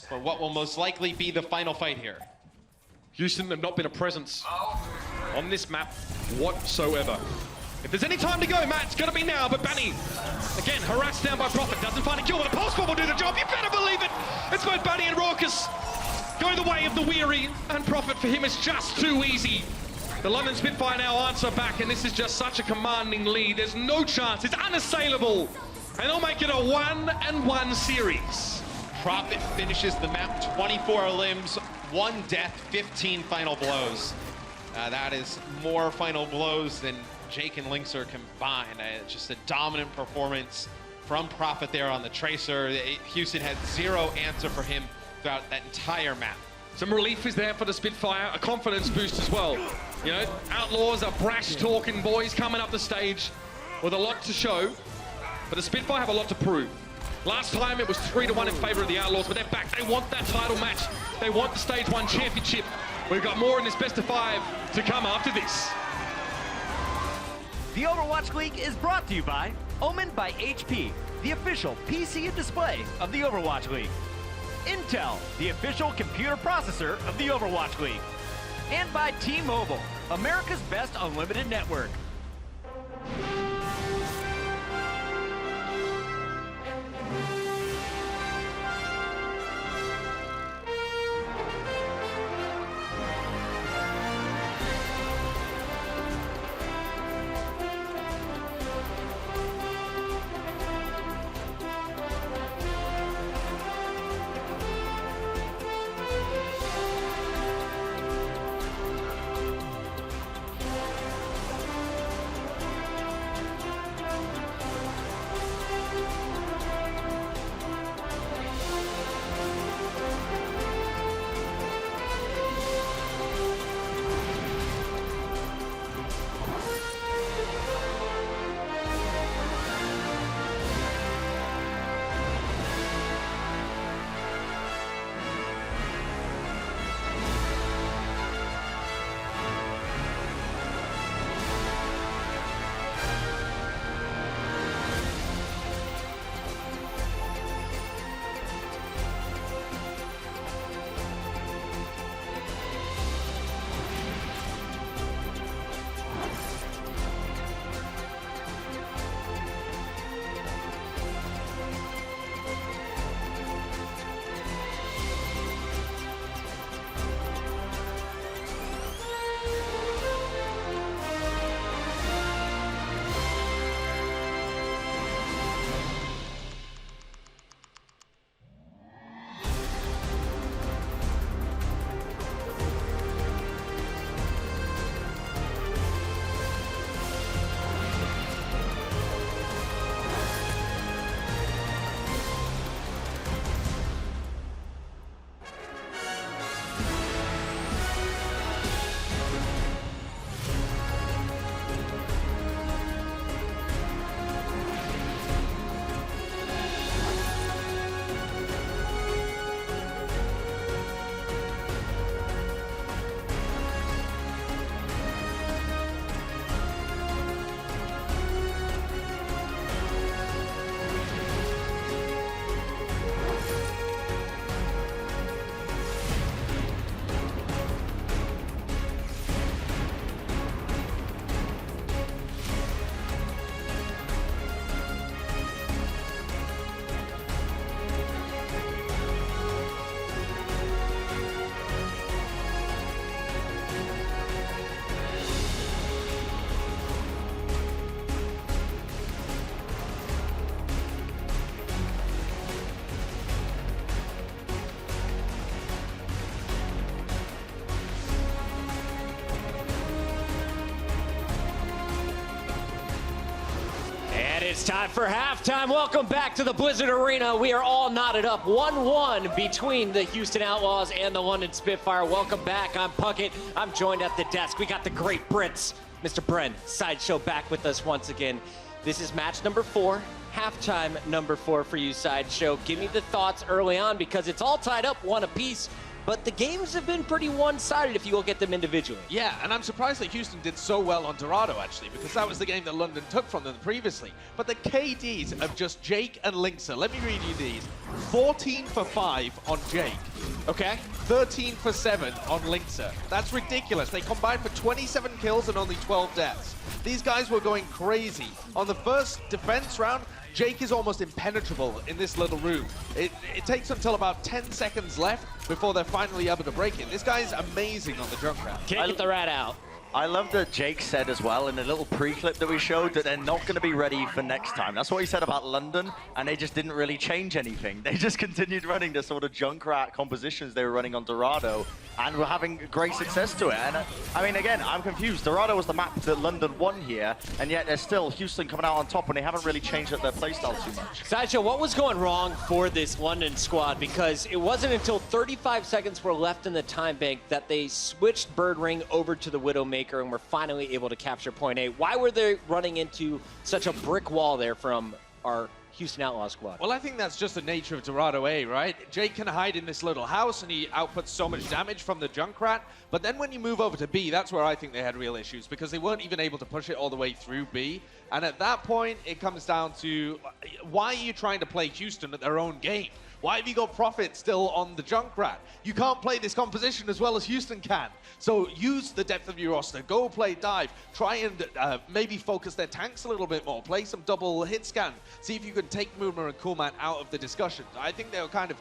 for what will most likely be the final fight here. Houston have not been a presence on this map whatsoever. If there's any time to go, Matt, it's going to be now, but Banny, again, harassed down by Prophet, doesn't find a kill, but a pulse bomb will do the job, you better believe it! It's both Banny and Raucous go the way of the weary, and Prophet for him is just too easy. The London Spitfire now answer back, and this is just such a commanding lead. There's no chance, it's unassailable. And they'll make it a 1-1 series. Prophet finishes the map, 24 limbs, 1 death, 15 final blows. That is more final blows than Jake and Lynx are combined. Just a dominant performance from Prophet there on the Tracer. Houston had zero answer for him throughout that entire map. Some relief is there for the Spitfire, a confidence boost as well. Outlaws are brash talking boys coming up the stage with a lot to show. But the Spitfire have a lot to prove. Last time it was 3-1 in favor of the Outlaws, but they're back. They want that title match. They want the Stage 1 championship. We've got more in this best of 5 to come after this. The Overwatch League is brought to you by Omen by HP, the official PC and display of the Overwatch League. Intel, the official computer processor of the Overwatch League. And by T-Mobile, America's best unlimited network. It's time for halftime. Welcome back to the Blizzard Arena. We are all knotted up 1-1 between the Houston Outlaws and the London Spitfire. Welcome back. I'm Puckett. I'm joined at the desk. We got the great Brits, Mr. Bren, Sideshow, back with us once again. This is match number 4, halftime number 4 for you, Sideshow. Give me the thoughts early on because it's all tied up 1 apiece. But the games have been pretty one-sided if you look at them individually. Yeah, and I'm surprised that Houston did so well on Dorado, actually, because that was the game that London took from them previously. But the KDs of just Jake and Linkser, let me read you these. 14 for 5 on Jake. Okay. 13 for 7 on Linkser. That's ridiculous. They combined for 27 kills and only 12 deaths. These guys were going crazy. On the first defense round, Jake is almost impenetrable in this little room. It takes until about 10 seconds left before they're finally able to break it. This guy is amazing on the Junkrat. Can't get the rat out. I love that Jake said as well in the little pre-clip that we showed that they're not going to be ready for next time. That's what he said about London, and they just didn't really change anything. They just continued running the sort of Junkrat compositions they were running on Dorado, and were having great success to it. And I mean, again, I'm confused. Dorado was the map that London won here, and yet there's still Houston coming out on top, and they haven't really changed up their playstyle too much. Sideshow, what was going wrong for this London squad? Because it wasn't until 35 seconds were left in the time bank that they switched Bird Ring over to the Widowmaker and were finally able to capture point A. Why were they running into such a brick wall there from our Houston Outlaws squad? Well, I think that's just the nature of Dorado A, right? Jake can hide in this little house and he outputs so much damage from the Junkrat, but then when you move over to B, that's where I think they had real issues because they weren't even able to push it all the way through B. And at that point, it comes down to why are you trying to play Houston at their own game? Why have you got Profit still on the Junkrat? You can't play this composition as well as Houston can. So use the depth of your roster. Go play dive. Try and maybe focus their tanks a little bit more. Play some double hit scan. See if you can take Moomer and Coolman out of the discussion. I think they were kind of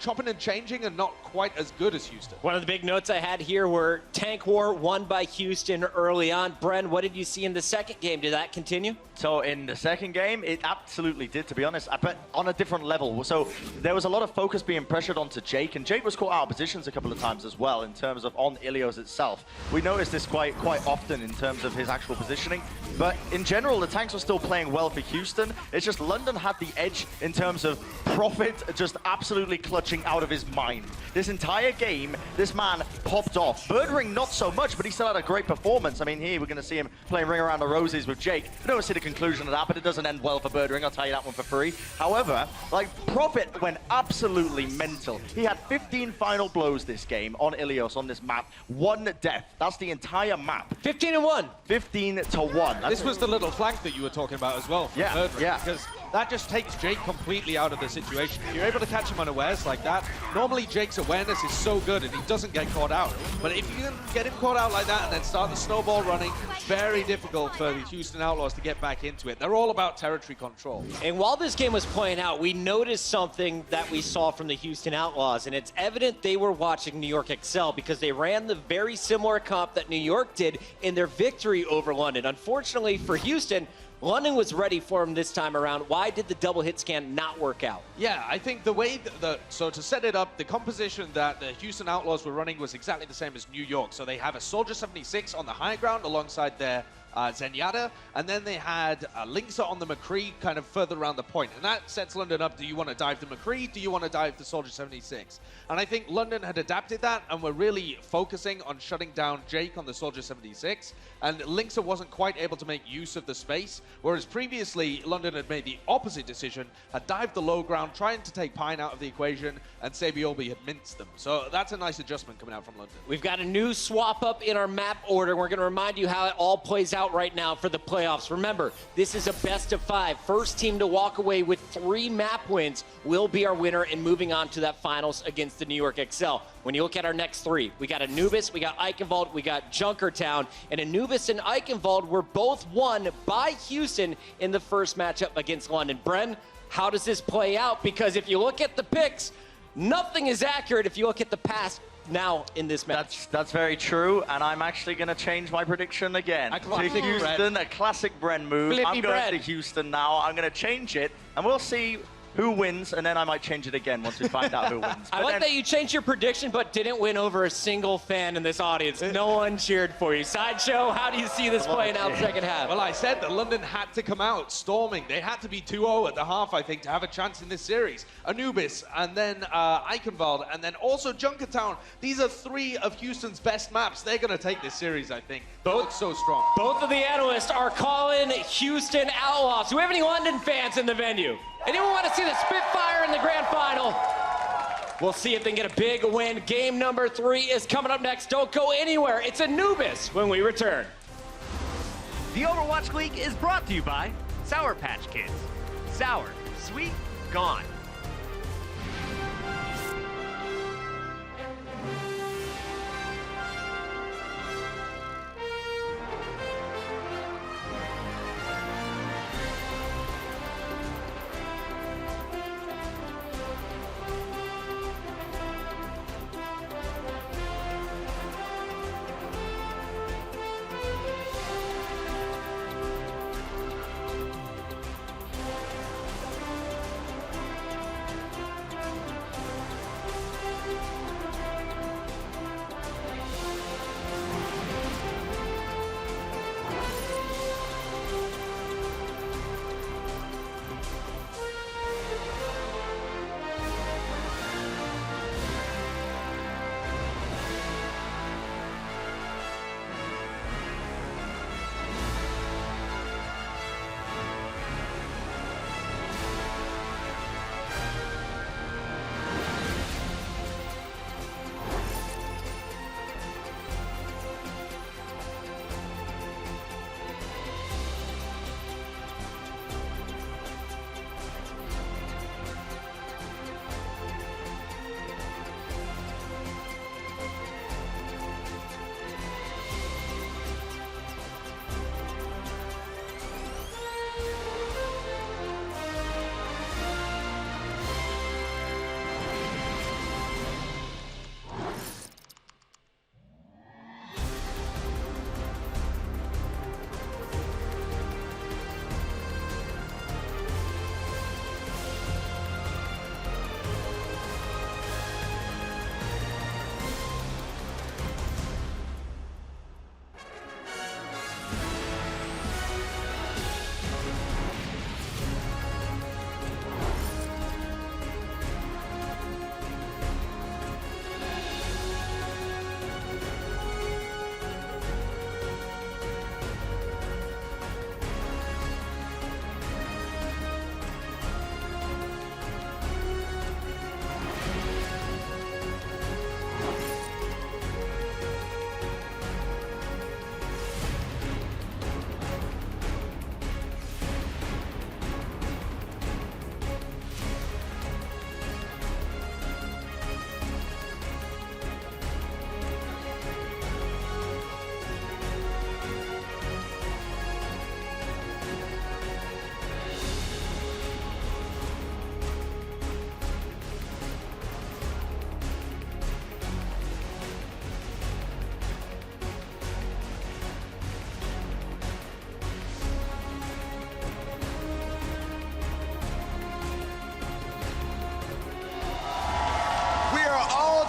chopping and changing and not quite as good as Houston. One of the big notes I had here were Tank War won by Houston early on. Bren, what did you see in the second game? Did that continue? So in the second game, it absolutely did, to be honest, but on a different level. So there was a lot of focus being pressured onto Jake, and Jake was caught out of positions a couple of times as well in terms of on Ilios itself. We noticed this quite often in terms of his actual positioning, but in general, the tanks were still playing well for Houston. It's just London had the edge in terms of Profit just absolutely clutching out of his mind. This entire game, this man popped off. Birdring not so much, but he still had a great performance. I mean, here we're going to see him playing Ring Around the Roses with Jake. We don't see the conclusion of that, but it doesn't end well for Birdring. I'll tell you that one for free. However, like, Profit went absolutely mental. He had 15 final blows this game on Ilios on this map. 1 death. That's the entire map. 15-1. 15-1. This was the little flank that you were talking about as well. Yeah, Birdring, yeah. Because that just takes Jake completely out of the situation. If you're able to catch him unawares like that, normally Jake's awareness is so good and he doesn't get caught out. But if you can get him caught out like that and then start the snowball running, very difficult for the Houston Outlaws to get back into it. They're all about territory control. And while this game was playing out, we noticed something that we saw from the Houston Outlaws, and it's evident they were watching New York excel because they ran the very similar comp that New York did in their victory over London. Unfortunately for Houston, London was ready for him this time around. Why did the double hit scan not work out? Yeah, I think the way so to set it up, the composition that the Houston Outlaws were running was exactly the same as New York. So they have a Soldier 76 on the high ground alongside their Zenyatta, and then they had Linkser on the McCree kind of further around the point. And that sets London up. Do you want to dive the McCree? Do you want to dive the Soldier 76? And I think London had adapted that and were really focusing on shutting down Jake on the Soldier 76. And Linkser wasn't quite able to make use of the space, whereas previously London had made the opposite decision, had dived the low ground, trying to take Pine out of the equation, and Sabiobi had minced them. So that's a nice adjustment coming out from London. We've got a new swap up in our map order. We're going to remind you how it all plays out right now for the playoffs. Remember, this is a best of 5. First team to walk away with 3 map wins will be our winner and moving on to that finals against the New York XL. When you look at our next 3, we got Anubis, we got Eichenwald, we got Junkertown, and Anubis and Eichenwald were both won by Houston in the first matchup against London. Bren, how does this play out? Because if you look at the picks, nothing is accurate if you look at the past now in this match. That's very true, and I'm actually going to change my prediction again. To Houston, a classic Bren move. Flippy I'm going Bren. to Houston now. I'm going to change it, and we'll see who wins, and then I might change it again once we find out who wins. I like that you changed your prediction, but didn't win over a single fan in this audience. No one cheered for you. Sideshow, how do you see this playing out second half? Well, I said that London had to come out storming. They had to be 2-0 at the half, I think, to have a chance in this series. Anubis, and then Eichenwald, and then also Junkertown. These are 3 of Houston's best maps. They're going to take this series, I think. Both so strong. Both of the analysts are calling Houston Outlaws. Do we have any London fans in the venue? Anyone want to see the Spitfire in the grand final? We'll see if they can get a big win. Game number 3 is coming up next. Don't go anywhere. It's Anubis when we return. The Overwatch League is brought to you by Sour Patch Kids. Sour, sweet, gone.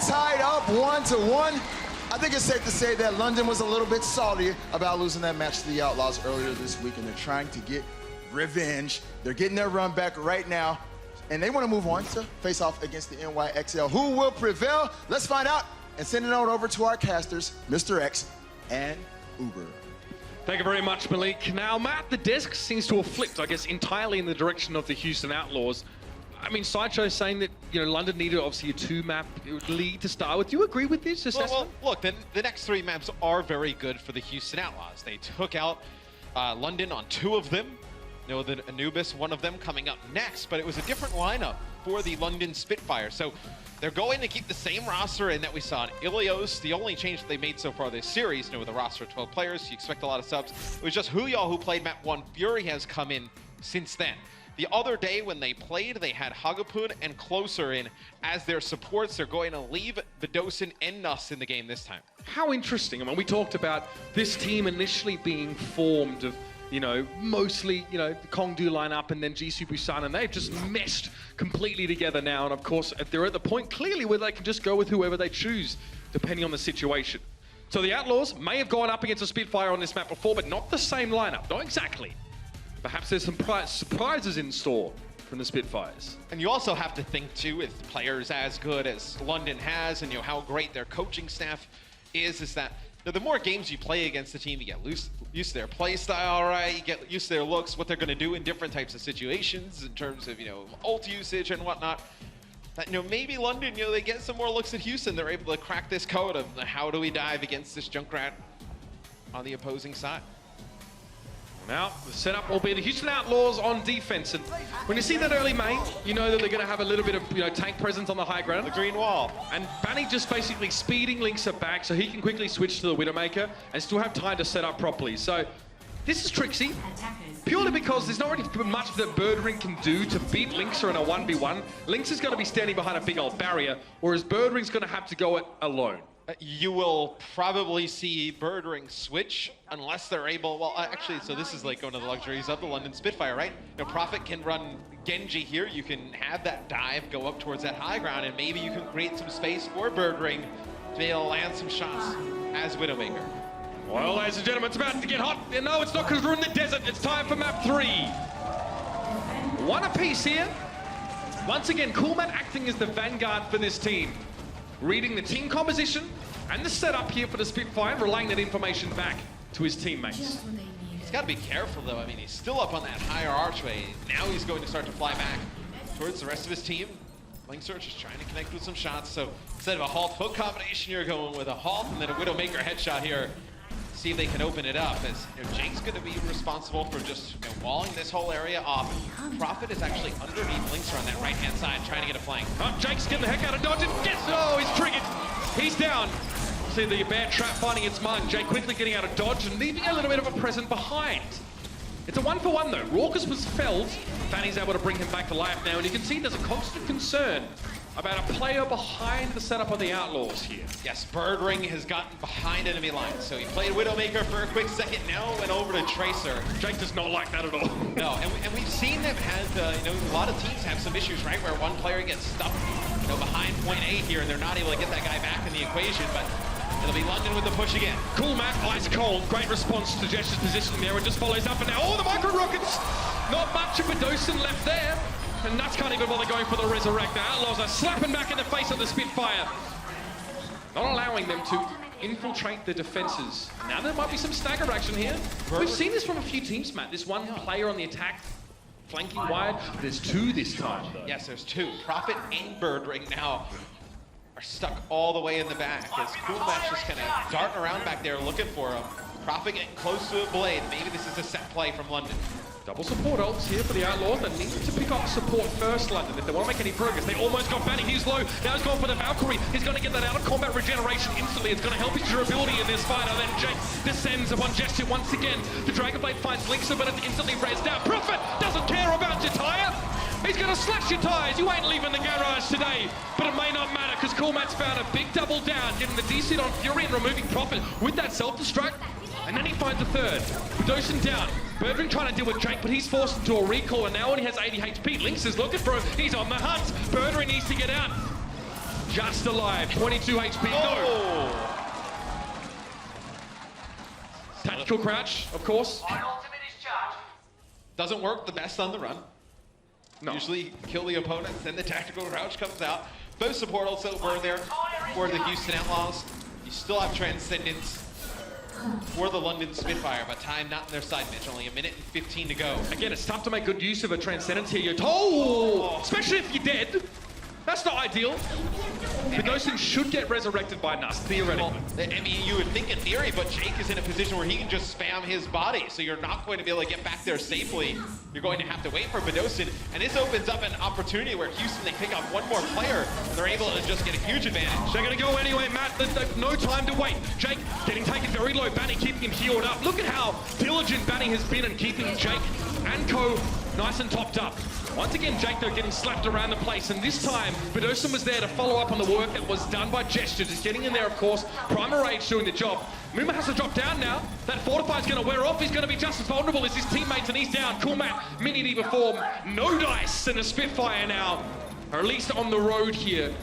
Tied up 1-1. I think it's safe to say that London was a little bit salty about losing that match to the Outlaws earlier this week, and they're trying to get revenge. They're getting their run back right now, and they want to move on to face off against the NYXL. Who will prevail? Let's find out and send a note over to our casters, Mr. X and Uber. Thank you very much, Malik. Now, Matt, the disc seems to have flipped, I guess, entirely in the direction of the Houston Outlaws. I mean, Sideshow is saying that, you know, London needed obviously a 2-map lead to start with. Do you agree with this assessment? Well, look, the next 3 maps are very good for the Houston Outlaws. They took out London on 2 of them. You know, the Anubis, one of them coming up next, but it was a different lineup for the London Spitfire. So they're going to keep the same roster in that we saw in Ilios. The only change that they made so far this series, you know, with a roster of 12 players, you expect a lot of subs. It was just Huyao who played map 1. Fury has come in since then. The other day when they played, they had Hagapun and Closer in as their supports. They're going to leave Vidosin and Nuss in the game this time. How interesting. I mean, we talked about this team initially being formed of, you know, mostly, you know, the Kongdu line up and then Jisoo Busan, and they've just meshed completely together now. And of course, they're at the point clearly where they can just go with whoever they choose, depending on the situation. So the Outlaws may have gone up against a Spitfire on this map before, but not the same lineup, not exactly. Perhaps there's some surprises in store from the Spitfires. And you also have to think too, with players as good as London has, and you know how great their coaching staff is that the more games you play against the team, you get used to their play style, right? You get used to their looks, what they're going to do in different types of situations in terms of, you know, ult usage and whatnot. That, you know, maybe London, you know, they get some more looks at Houston. They're able to crack this code of how do we dive against this Junkrat on the opposing side. Now, the setup will be the Houston Outlaws on defense. And when you see that early main, you know that they're going to have a little bit of, you know, tank presence on the high ground. The green wall. And Banny just basically speeding Linksa back so he can quickly switch to the Widowmaker and still have time to set up properly. So this is tricksy, purely because there's not really much that Birdring can do to beat Linksa in a 1v1. Linksa's going to be standing behind a big old barrier, whereas Birdring's going to have to go it alone. You will probably see Birdring switch unless they're able, well, actually, so this is like one of the luxuries of the London Spitfire, right? You know, Prophet can run Genji here. You can have that dive go up towards that high ground, and maybe you can create some space for Birdring to be able to land some shots as Widowmaker. Well, ladies and gentlemen, it's about to get hot. No, it's not, because we're in the desert. It's time for map 3. One apiece here. Once again, Coolman acting as the vanguard for this team, reading the team composition and the setup here for the Spitfire, relaying that information back to his teammates. He's got to be careful, though. I mean, he's still up on that higher archway. Now he's going to start to fly back towards the rest of his team. Linksearch is trying to connect with some shots, so instead of a halt hook combination, you're going with a halt and then a Widowmaker headshot here. See if they can open it up, as you know, Jake's going to be responsible for just, you know, walling this whole area off. Prophet is actually underneath Linkser on that right-hand side, trying to get a flank. Oh, Jake's getting the heck out of dodge, and yes, oh, he's triggered. He's down. See the bad trap finding its mark. Jake quickly getting out of dodge and leaving a little bit of a present behind. It's a 1-for-1 though. Raucus was felled. Fanny's able to bring him back to life now, and you can see there's a constant concern about a player behind the setup of the Outlaws here. Yes, Birdring has gotten behind enemy lines. So he played Widowmaker for a quick second, now went over to Tracer. Jake does not like that at all. No, and we've seen them have, you know, a lot of teams have some issues, right? Where one player gets stuck, you know, behind point A here, and they're not able to get that guy back in the equation, but it'll be London with the push again. Cool map, ice cold. Great response to Jesh's positioning there, and just follows up, and now, oh, the micro rockets! Not much of a Dosen left there. And Nuts can't even bother going for the Resurrect. The Outlaws are slapping back in the face of the Spitfire, not allowing them to infiltrate the defenses. Now there might be some stagger action here. We've seen this from a few teams, Matt. This one player on the attack, flanking wide. There's two this time, though. Yes, there's two. Prophet and Birdring now are stuck all the way in the back, as Coolmatch just kind of darting around back there looking for him. Prophet getting close to a blade. Maybe this is a set play from London. Double support ults here for the Outlaws. They need to pick up support first, London, if they want to make any progress. They almost got Banny. He's low. Now he's going for the Valkyrie. He's going to get that out of combat regeneration instantly. It's going to help his durability in this fight. And then Jake descends upon Gesture once again. The Dragonblade finds Linksa, but it's instantly raised down. Prophet doesn't care about your tire. He's going to slash your tires. You ain't leaving the garage today. But it may not matter, because Coolmat's found a big double down, getting the DC on Fury and removing Prophet with that self-destruct. And then he finds a third. Dosen down. Birdring trying to deal with Drake, but he's forced into a recall, and now when he has 80 HP, Lynx is looking for him. He's on the hunt. Birdring needs to get out. Just alive. 22 HP. No. Tactical crouch, of course. Doesn't work the best on the run. No. Usually kill the opponent, then the tactical crouch comes out. Both support also were there for the Houston Outlaws. You still have Transcendence for the London Spitfire, but time not on their side, Mitch. Only a minute and 15 to go. Again, it's tough to make good use of a Transcendence here. You're told, especially if you're dead. That's not ideal. Dosen should get resurrected by Nust, theoretically. Well, I mean, you would think in theory, but Jake is in a position where he can just spam his body, so you're not going to be able to get back there safely. You're going to have to wait for Dosen, and this opens up an opportunity where Houston, they pick up one more player, and they're able to just get a huge advantage. They're going to go anyway, Matt. They've no time to wait. Jake getting taken very low. Banny keeping him healed up. Look at how diligent Banny has been in keeping Jake and Co nice and topped up. Once again, Jake, though, getting slapped around the place, and this time, Bedosum was there to follow up on the work that was done by Gesture, just getting in there, of course. Primal Rage doing the job. Muma has to drop down now. That Fortify's going to wear off. He's going to be just as vulnerable as his teammates, and he's down. Coolmat, mini diva form, no dice, and a Spitfire now, or at least on the road here.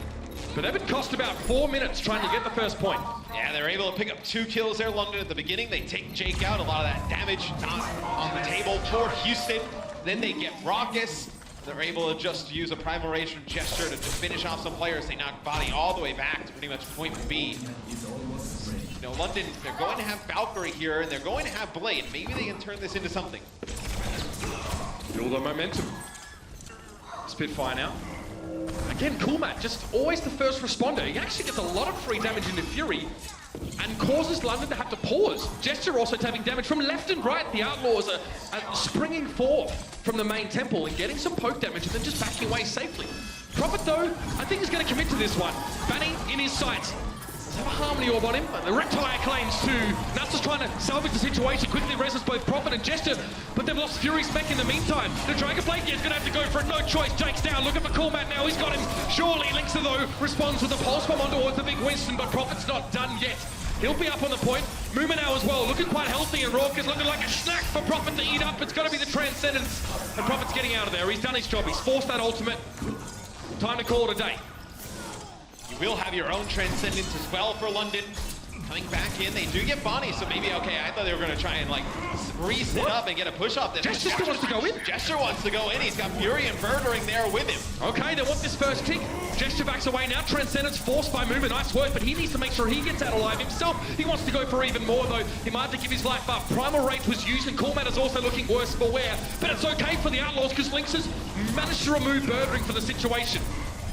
But they've been cost about 4 minutes trying to get the first point. Yeah, they're able to pick up 2 kills there, London, at the beginning. They take Jake out. A lot of that damage not on the table for Houston. Then they get Raucous. They're able to just use a Primal Rage from Gesture to just finish off some players. They knock Body all the way back to pretty much point B. You know, London, they're going to have Valkyrie here, and they're going to have Blade. Maybe they can turn this into something. Build on momentum. Spitfire now. Again, Coolmat, just always the first responder. He actually gets a lot of free damage into Fury and causes London to have to pause. Gesture also taking damage from left and right. The Outlaws are springing forth from the main temple and getting some poke damage and then just backing away safely. Prophet, though, I think he's going to commit to this one. Banny in his sights. Let's have a Harmony Orb on him. The Reptile claims too. Nasa's trying to salvage the situation. Quickly reses both Prophet and Gesture, but they've lost Fury spec in the meantime. The Dragonblade is going to have to go for it. No choice. Jake's down. Looking for Coolmat now. He's got him. Surely Linksa, though, responds with a Pulse Bomb on towards the big Winston, but Prophet's not done yet. He'll be up on the point. Muma now as well, looking quite healthy, and Rourke is looking like a snack for Prophet to eat up. It's going to be the Transcendence, and Prophet's getting out of there. He's done his job. He's forced that ultimate. Time to call it a day. You will have your own Transcendence as well for London. Coming back in, they do get Bonnie, so maybe, okay, I thought they were going to try and, like, reset up and get a push off. Gesture still wants to go in. Gesture wants to go in. He's got Fury and Murdering there with him. Okay, they want this first kick. Gesture backs away now. Transcendence forced by Muma. Nice work, but he needs to make sure he gets out alive himself. He wants to go for even more, though. He might have to give his life up. Primal Rage was used, and Coolmat is also looking worse for wear. But it's okay for the Outlaws, because Lynx has managed to remove Birdring for the situation.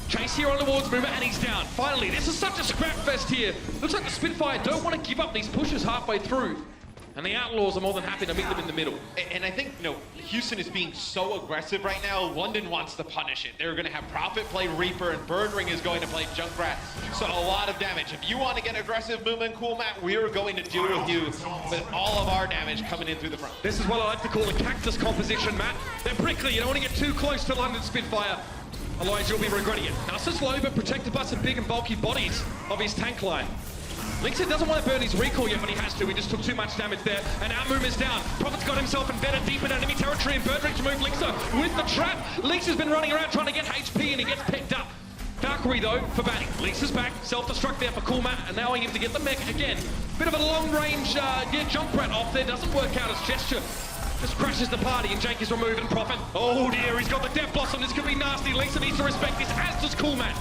Chase here on towards Muma, and he's down. Finally, this is such a scrap fest here. Looks like the Spitfire don't want to give up these pushes halfway through. And the Outlaws are more than happy to meet them in the middle. And I think, you know, Houston is being so aggressive right now. London wants to punish it. They're going to have Prophet play Reaper, and Birdring is going to play Junkrat. So a lot of damage. If you want to get aggressive, Muma and Coolmat, we're going to deal with you with all of our damage coming in through the front. This is what I like to call a cactus composition, Matt. They're prickly. You don't want to get too close to London Spitfire. Otherwise, you'll be regretting it. Nasa's low, but protected by some big and bulky bodies of his tank line. Linksa doesn't want to burn his recall yet, but he has to. He just took too much damage there, and now Muma's down. Prophet's got himself embedded deep in enemy territory, and Birdring to move Linksa with the trap. Linksa's been running around trying to get HP, and he gets picked up. Valkyrie, though, for Banny. Linksa's back. Self-destruct there for Coolmat, allowing him to get the mech again. Bit of a long-range Junkrat off there. Doesn't work out as Gesture. Just crashes the party, and Jake is removed, and Prophet. Oh dear, he's got the Death Blossom. This could be nasty. Linksa needs to respect this, as does Coolmat.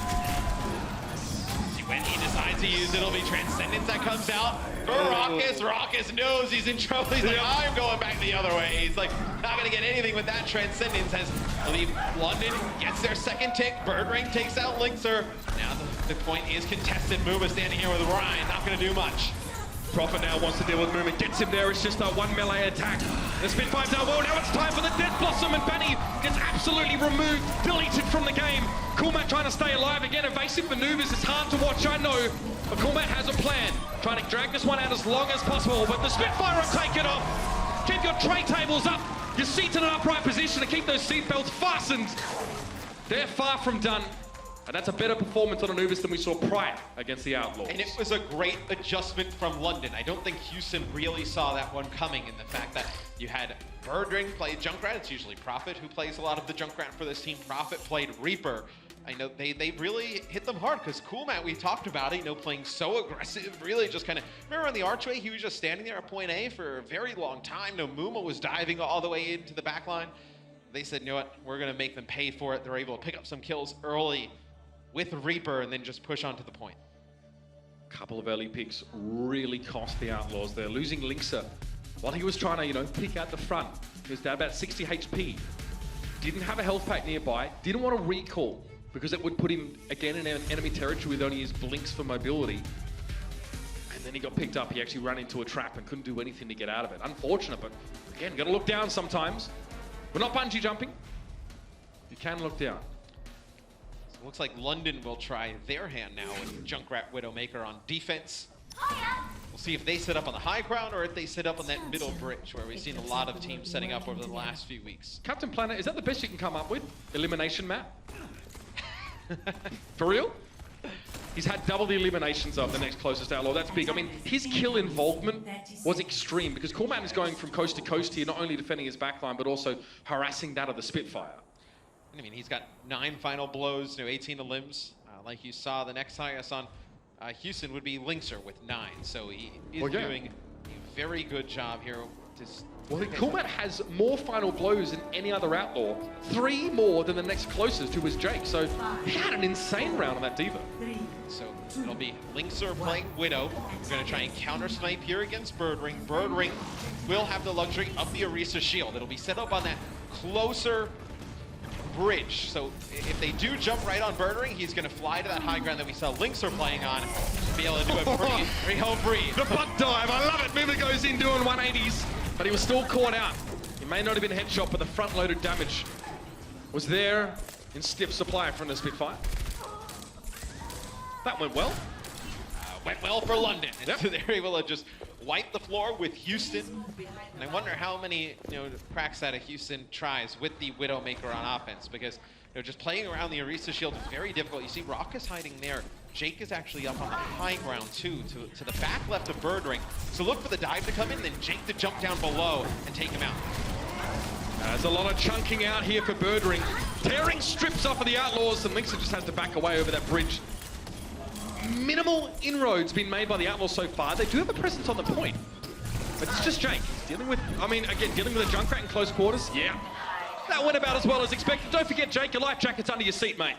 See, when he decides to use it, it'll be Transcendence that comes out for Raucous. Raucous knows he's in trouble. He's like, I'm going back the other way. He's like, not going to get anything with that Transcendence, as I believe London gets their second tick. Birdring takes out Linksa. Now the point is contested. Muma standing here with Ryan, not going to do much. Prophet now wants to deal with Muma, gets him there. It's just a one melee attack. The Spitfire's down. Well, now it's time for the Death Blossom, and Banny gets absolutely removed, deleted from the game. Coolmat trying to stay alive again. Evasive maneuvers. It's hard to watch, I know, but Coolmat has a plan, trying to drag this one out as long as possible. But the Spitfire will take it off. Keep your tray tables up, your seats in an upright position to keep those seat belts fastened. They're far from done. And that's a better performance on Anubis than we saw prior against the Outlaws. And it was a great adjustment from London. I don't think Houston really saw that one coming, in the fact that you had Birdring play Junkrat. It's usually Prophet who plays a lot of the Junkrat for this team. Prophet played Reaper. I know they really hit them hard, because Coolmat, we talked about it, you know, playing so aggressive, really just kind of, remember on the archway, he was just standing there at point A for a very long time. No, Muma was diving all the way into the back line. They said, you know what, we're going to make them pay for it. They're able to pick up some kills early with Reaper and then just push on to the point. Couple of early picks really cost the Outlaws. They're losing Linksa while he was trying to, you know, pick out the front. He was down about 60 HP. Didn't have a health pack nearby. Didn't want to recall, because it would put him again in enemy territory with only his blinks for mobility. And then he got picked up. He actually ran into a trap and couldn't do anything to get out of it. Unfortunate, but again, got to look down sometimes. We're not bungee jumping. You can look down. So it looks like London will try their hand now with Junkrat Widowmaker on defense. We'll see if they set up on the high ground or if they set up on that middle bridge where we've seen a lot of teams setting up over the last few weeks. Captain Planet, is that the best you can come up with? Elimination map? For real? He's had double the eliminations of the next closest outlaw. That's big. I mean, his kill involvement was extreme because Coolman is going from coast to coast here, not only defending his backline, but also harassing that of the Spitfire. I mean, he's got 9 final blows, 18 limbs. Like you saw, the next highest on Houston would be Linkser with 9. So he is doing a very good job here. Well, Coolman has more final blows than any other outlaw. 3 more than the next closest, who was Jake. So he had an insane round on that Diva. So it'll be Linkser playing Widow. We're going to try and counter snipe here against Birdring. Birdring will have the luxury of the Orisa shield. It'll be set up on that closer bridge. So if they do jump right on Birdring, he's going to fly to that high ground that we saw Linkser playing on. Be able to do a pretty home free. The butt dive, I love it. Mima goes in doing 180s, but he was still caught out. He may not have been headshot, but the front-loaded damage was there in stiff supply from the Spitfire. That went well. Went well for London. Yep. So they're able to just wipe the floor with Houston. And I wonder how many cracks that Houston tries with the Widowmaker on offense, because just playing around the Orisa shield is very difficult. You see Rock is hiding there. Jake is actually up on the high ground too, to the back left of Birdring. So look for the dive to come in, then Jake to jump down below and take him out. There's a lot of chunking out here for Birdring. Tearing strips off of the Outlaws, and Linkser just has to back away over that bridge. Minimal inroads been made by the Outlaws so far. They do have a presence on the point, but it's just Jake dealing with, dealing with a Junkrat in close quarters. Yeah, that went about as well as expected. Don't forget, Jake, your life jacket's under your seat, mate.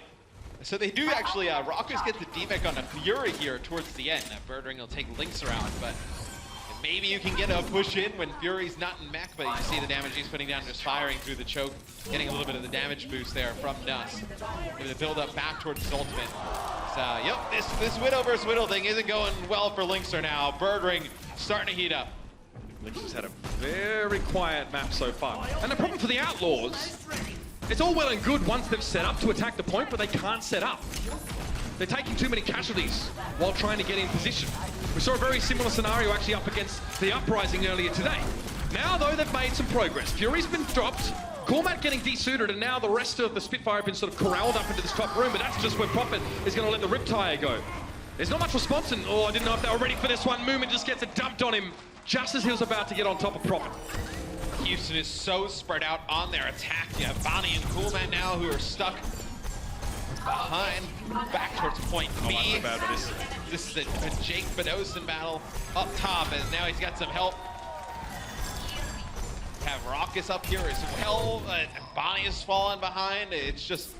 So they do actually, Rockers get the D-Mech on a Fury here towards the end. Birdring will take Linkser out, but maybe you can get a push in when Fury's not in mech, but you see the damage he's putting down, just firing through the choke, getting a little bit of the damage boost there from Nuss. Maybe the build up back towards his ultimate. So, yep, this Widow versus Widow thing isn't going well for Linkser now. Birdring starting to heat up. Linkser's had a very quiet map so far. And the problem for the Outlaws, it's all well and good once they've set up to attack the point, but they can't set up. They're taking too many casualties while trying to get in position. We saw a very similar scenario actually up against the Uprising earlier today. Now, though, they've made some progress. Fury's been dropped, Cormac getting desuited, and now the rest of the Spitfire have been sort of corralled up into this top room, but that's just where Prophet is going to let the Riptire go. There's not much response, and I didn't know if they were ready for this one. Moomin just gets it dumped on him just as he was about to get on top of Prophet. Houston is so spread out on their attack. You have Bonnie and Coolman now who are stuck behind, back towards point B. This is a Jake Bedosen battle up top, and now he's got some help. Have Raucus up here as well. Bonnie is falling behind. It's just,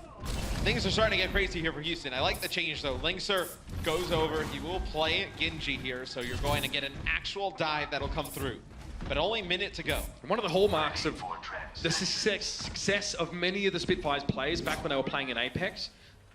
things are starting to get crazy here for Houston. I like the change though. Linkser goes over. He will play Genji here, so you're going to get an actual dive that'll come through. But only a minute to go. And one of the hallmarks of the success of many of the Spitfire's players back when they were playing in Apex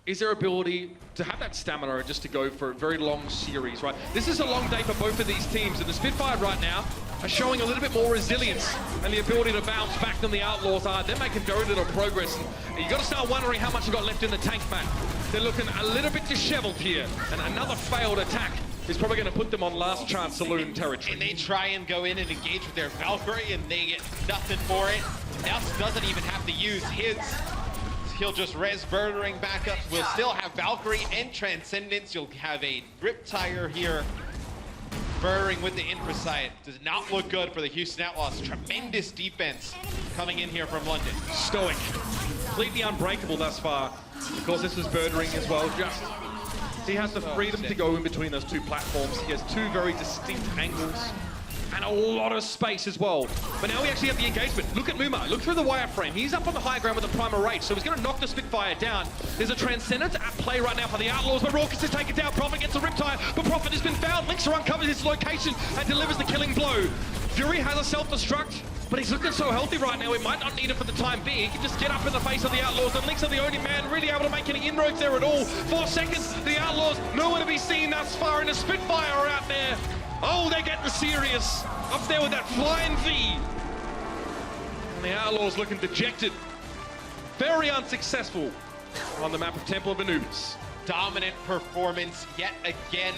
is their ability to have that stamina just to go for a very long series, right? This is a long day for both of these teams, and the Spitfire right now are showing a little bit more resilience and the ability to bounce back than the Outlaws are. They're making very little progress, and you got to start wondering how much you got left in the tank, man. They're looking a little bit disheveled here, and another failed attack is probably going to put them on last chance saloon territory. And they try and go in and engage with their Valkyrie, and they get nothing for it. Nuss doesn't even have to use his. He'll just res Birdring back up. We'll still have Valkyrie and Transcendence. You'll have a Riptire here. Birdring with the Infrasight. Does not look good for the Houston Outlaws. Tremendous defense coming in here from London. Stoic. Completely unbreakable thus far. Of course, this is Birdring as well. He has the freedom to go in between those two platforms. He has two very distinct angles and a lot of space as well. But now we actually have the engagement. Look at Muma. Look through the wireframe. He's up on the high ground with the Primal Rage, so he's going to knock the Spitfire down. There's a Transcendence at play right now for the Outlaws, but Raucus is taken down. Prophet gets a Riptire, but Prophet has been found. Linkser uncovers his location and delivers the killing blow. Fury has a self-destruct, but he's looking so healthy right now, he might not need it for the time being. He can just get up in the face of the Outlaws, and Linkser the only man really able to make any inroads there at all. 4 seconds, the Outlaws nowhere to be seen thus far, and the Spitfire are out there. Oh, they're getting serious. Up there with that flying V. And the Outlaws looking dejected. Very unsuccessful on the map of Temple of Anubis. Dominant performance yet again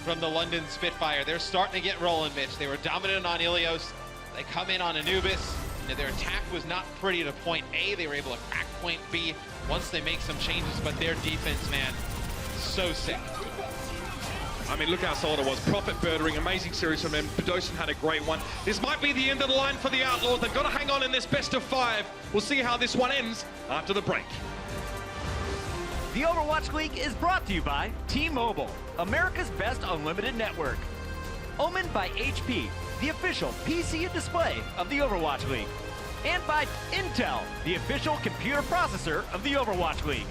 from the London Spitfire. They're starting to get rolling, Mitch. They were dominant on Ilios. They come in on Anubis. Their attack was not pretty to point A. They were able to crack point B once they make some changes, but their defense, man, so sick. I mean, look how solid it was. Profit birdering, amazing series from them. Bedosin had a great one. This might be the end of the line for the Outlaws. They've got to hang on in this best of 5. We'll see how this one ends after the break. The Overwatch League is brought to you by T-Mobile, America's best unlimited network. Omened by HP, the official PC and display of the Overwatch League. And by Intel, the official computer processor of the Overwatch League.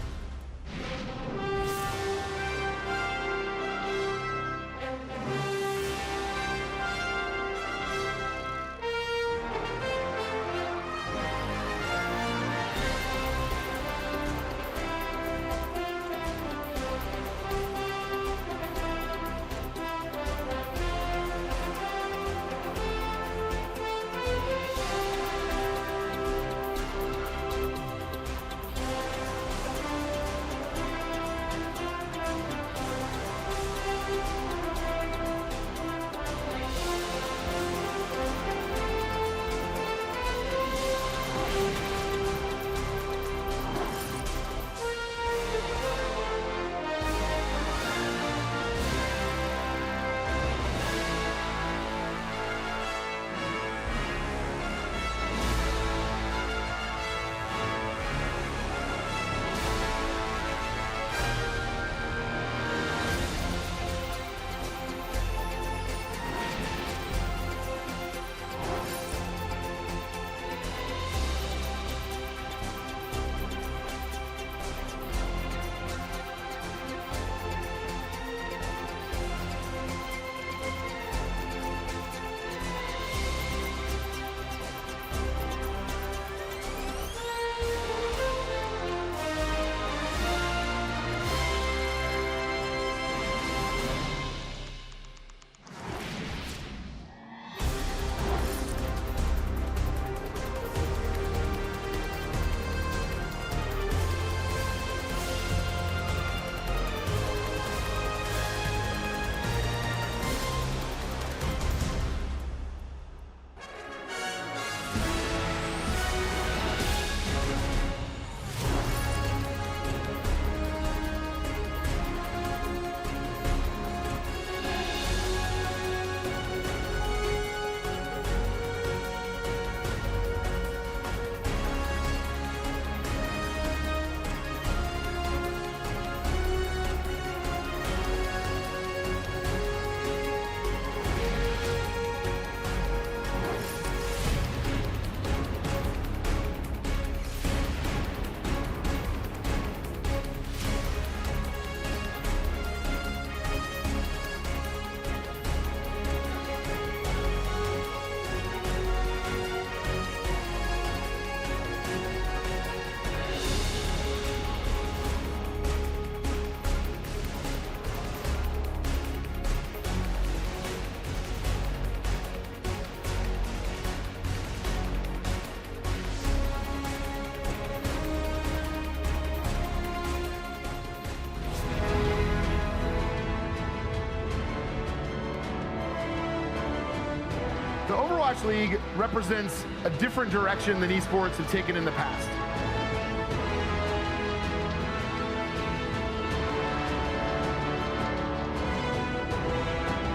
The Overwatch League represents a different direction than esports have taken in the past.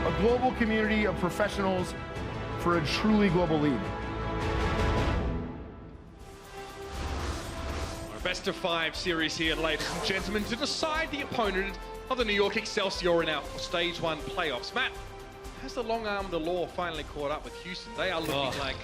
A global community of professionals for a truly global league. Our best of 5 series here, ladies and gentlemen, to decide the opponent of the New York Excelsior in our Stage 1 playoffs. Matt, has the long arm of the law finally caught up with Houston? They are looking like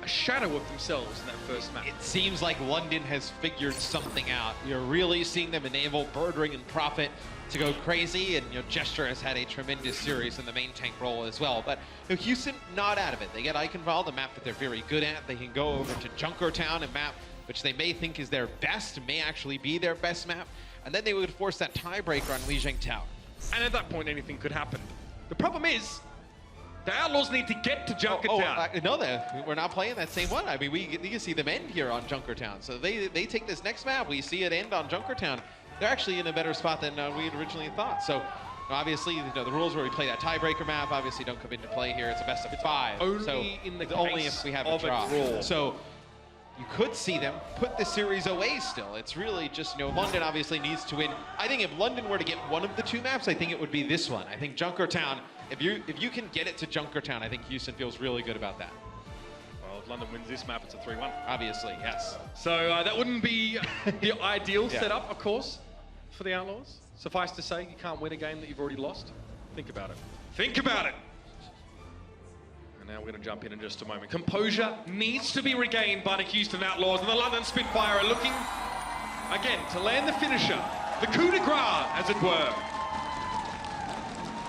a shadow of themselves in that first match. It seems like London has figured something out. You're really seeing them enable Birdring and Profit to go crazy, and Gesture has had a tremendous series in the main tank role as well. But Houston, not out of it. They get Eichenwalde, a map that they're very good at. They can go over to Junkertown, a map which they may think is their best, may actually be their best map, and then they would force that tiebreaker on Lijiang Tower. And at that point, anything could happen. The problem is, the Outlaws need to get to Junkertown. No, we're not playing that same one. I mean, we can see them end here on Junkertown. So they take this next map. We see it end on Junkertown. They're actually in a better spot than we had originally thought. So Obviously, you know, the rules where we play that tiebreaker map obviously don't come into play here. It's a best of 5. Only so in the only case if we have of a draw. draw. So you could see them put the series away still. It's really just, you know, London obviously needs to win. I think if London were to get one of the 2 maps, I think it would be this one. I think Junkertown, if you can get it to Junkertown, I think Houston feels really good about that. Well, if London wins this map, it's a 3-1. Obviously, yes. So that wouldn't be the ideal setup, of course, for the Outlaws. Suffice to say, you can't win a game that you've already lost. Think about it. Think about it! And now we're going to jump in just a moment. Composure needs to be regained by the Houston Outlaws, and the London Spitfire are looking, again, to land the finisher. The coup de grace, as it were.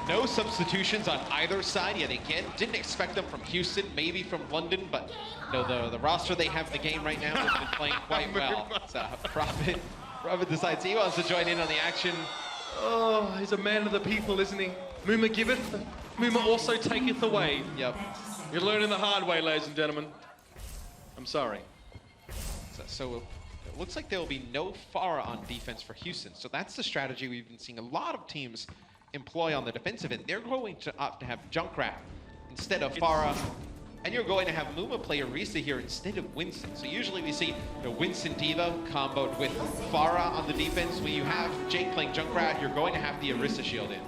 No substitutions on either side yet again. Didn't expect them from Houston, maybe from London, but no, the roster they have in the game right now has been playing quite well. So Prophet decides he wants to join in on the action. Oh, he's a man of the people, isn't he? Muma giveth, Muma also taketh away. Yep. You're learning the hard way, ladies and gentlemen. I'm sorry. So it looks like there will be no Farah on defense for Houston. So that's the strategy we've been seeing a lot of teams employ on the defensive end. They're going to opt to have Junkrat instead of Farah. And you're going to have Muma play Orisa here instead of Winston. So usually we see the Winston Diva comboed with Farah on the defense. When you have Jake playing Junkrat, you're going to have the Orisa shield in.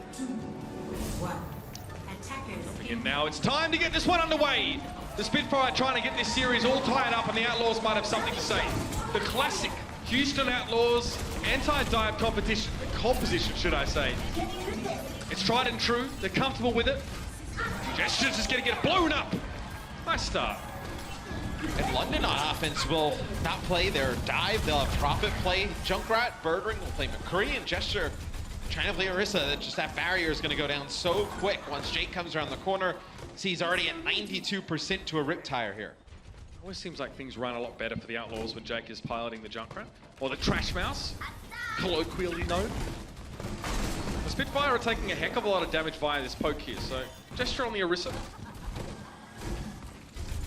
And now it's time to get this one underway. The Spitfire trying to get this series all tied up, and the Outlaws might have something to say. The classic Houston Outlaws anti-dive composition, should I say. It's tried and true. They're comfortable with it. Gestures is going to get blown up. Nice start. And London on offense will not play their dive. They'll have Prophet play Junkrat. Birdring will play McCree, and Gesture trying to play Orisa. Just that barrier is going to go down so quick once Jake comes around the corner. See, he's already at 92% to a rip tire here. Always seems like things run a lot better for the Outlaws when Jake is piloting the Junkrat, or the Trash Mouse, colloquially known. The Spitfire are taking a heck of a lot of damage via this poke here, so Gesture on the Orisa.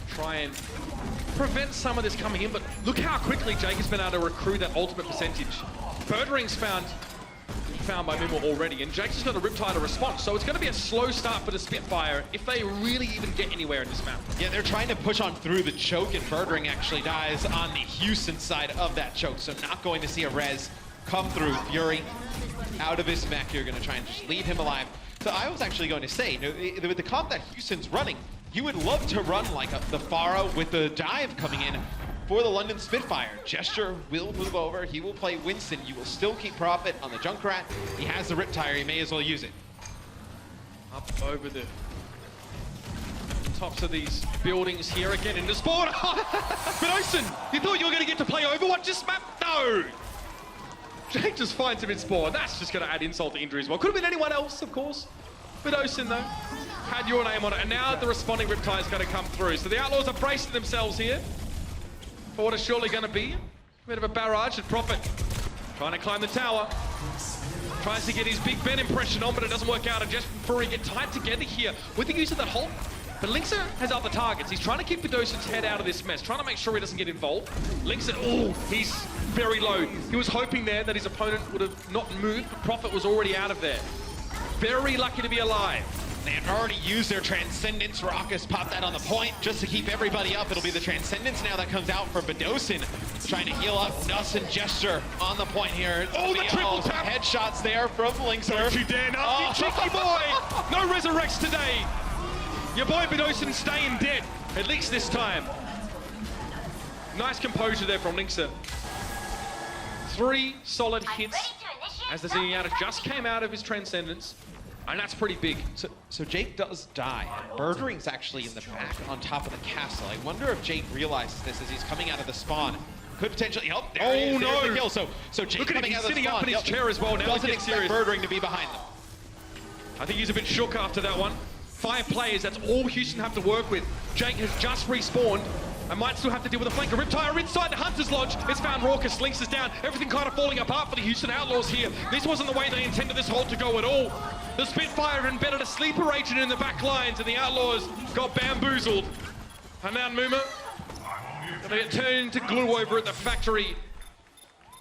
Try and prevent some of this coming in, but look how quickly Jake has been able to recruit that ultimate percentage. Birdring's found by Mimel already, and Jake's just got a Riptide to respond, so it's going to be a slow start for the Spitfire if they really even get anywhere in this map. Yeah, they're trying to push on through the choke, and Birdring actually dies on the Houston side of that choke, so not going to see a res come through. Fury out of his mech, you're going to try and just leave him alive. So I was actually going to say, with the comp that Houston's running, you would love to run like the Farah with the dive coming in for the London Spitfire. Gesture will move over. He will play Winston. You will still keep Prophet on the Junkrat. He has the Rip Tire. He may as well use it. Up over the tops of these buildings here again into spawn. But Ocean, you thought you were going to get to play Overwatch this map? No! Jake just finds him in spawn. That's just going to add insult to injury as well. Could have been anyone else, of course. But Ocean, though, had your name on it. And now the responding Riptide is going to come through. So the Outlaws are bracing themselves here for what is surely going to be a bit of a barrage. And Prophet trying to climb the tower. Tries to get his Big Ben impression on, but it doesn't work out. And just before he get tied together here with the use of the Hulk. But Linkser has other targets. He's trying to keep Bedosian's head out of this mess, trying to make sure he doesn't get involved. Linkser, oh, he's very low. He was hoping there that his opponent would have not moved, but Prophet was already out of there. Very lucky to be alive. They had already used their Transcendence. Raucus popped that on the point just to keep everybody up. It'll be the Transcendence now that comes out for Bedosian. Trying to heal up Nuss and Gesture on the point here. Oh, the triple tap! Headshots there from Linkser. Don't you dare not, you cheeky boy! No resurrects today! Your boy Bedosian staying dead, at least this time. Nice composure there from Linkser. 3 solid hits as the Zenyatta just came out of his Transcendence. And that's pretty big. So Jake does die. Birdring's actually in the back on top of the castle. I wonder if Jake realizes this as he's coming out of the spawn. Could potentially help. Oh no! The kill. So Jake look at him, coming he's out of the sitting spawn. up in his chair as well. Now doesn't expect Birdring to be behind them. I think he's a bit shook after that one. 5 players, that's all Houston have to work with. Jake has just respawned. I might still have to deal with a flanker. Riptire inside the Hunter's Lodge. It's found Raucus, Lynx is down. Everything kind of falling apart for the Houston Outlaws here. This wasn't the way they intended this hold to go at all. The Spitfire had embedded a sleeper agent in the back lines, and the Outlaws got bamboozled. And now Muma gonna get turned into glue over at the factory.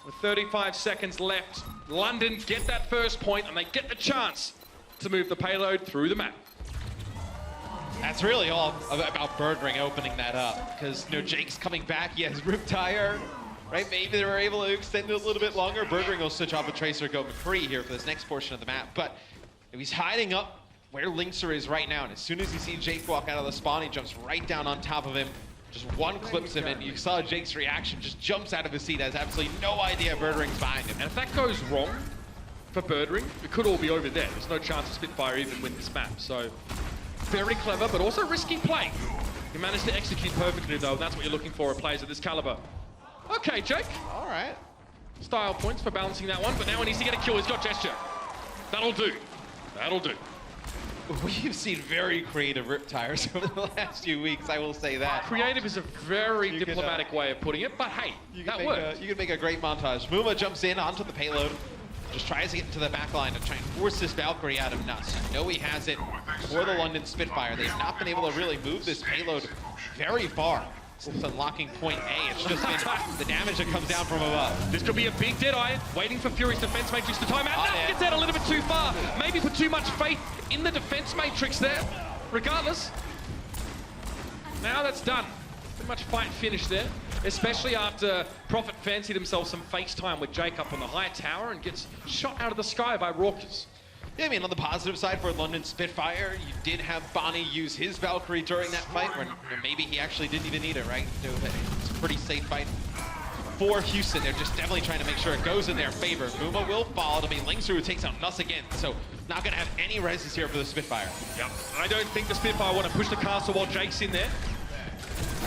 With 35 seconds left, London get that first point, and they get the chance to move the payload through the map. That's really all about Birdring opening that up, because Jake's coming back. He has Riptire, right? Maybe they were able to extend it a little bit longer. Birdring will switch off a Tracer, go McCree here for this next portion of the map. But he's hiding up where Linkser is right now, and as soon as you see Jake walk out of the spawn, he jumps right down on top of him. Just one clips him, and you saw Jake's reaction, just jumps out of his seat, has absolutely no idea Birdring's behind him. And if that goes wrong for Birdring, it could all be over there. There's no chance of Spitfire even win this map. So very clever, but also risky play. He managed to execute perfectly, though. That's what you're looking for in players of this caliber. Okay, Jake. All right. Style points for balancing that one, but now he needs to get a kill. He's got Gesture. That'll do. That'll do. We've seen very creative Riptires over the last few weeks, I will say that. Creative is a very diplomatic way of putting it, but hey, that worked. You can make a great montage. Muma jumps in onto the payload, just tries to get into the back line to try and force this Valkyrie out of nuts. You know he has it for the London Spitfire. They've not been able to really move this payload very far since unlocking point A. It's just been the damage that comes down from above. This could be a big Deadeye, waiting for Fury's defense matrix to time out. Gets out a little bit too far. Maybe put too much faith in the defense matrix there. Regardless, now that's done. Pretty much fight finished there, especially after Prophet fancied himself some FaceTime with Jake up on the high tower and gets shot out of the sky by Raucus. Yeah, I mean, on the positive side for London Spitfire, you did have Bonnie use his Valkyrie during that fight, where maybe he actually didn't even need it, right? It's a pretty safe fight for Houston. They're just definitely trying to make sure it goes in their favor. Muma will fall to be Linkser, who takes out Nuss again, so not going to have any reses here for the Spitfire. Yep. I don't think the Spitfire want to push the castle while Jake's in there.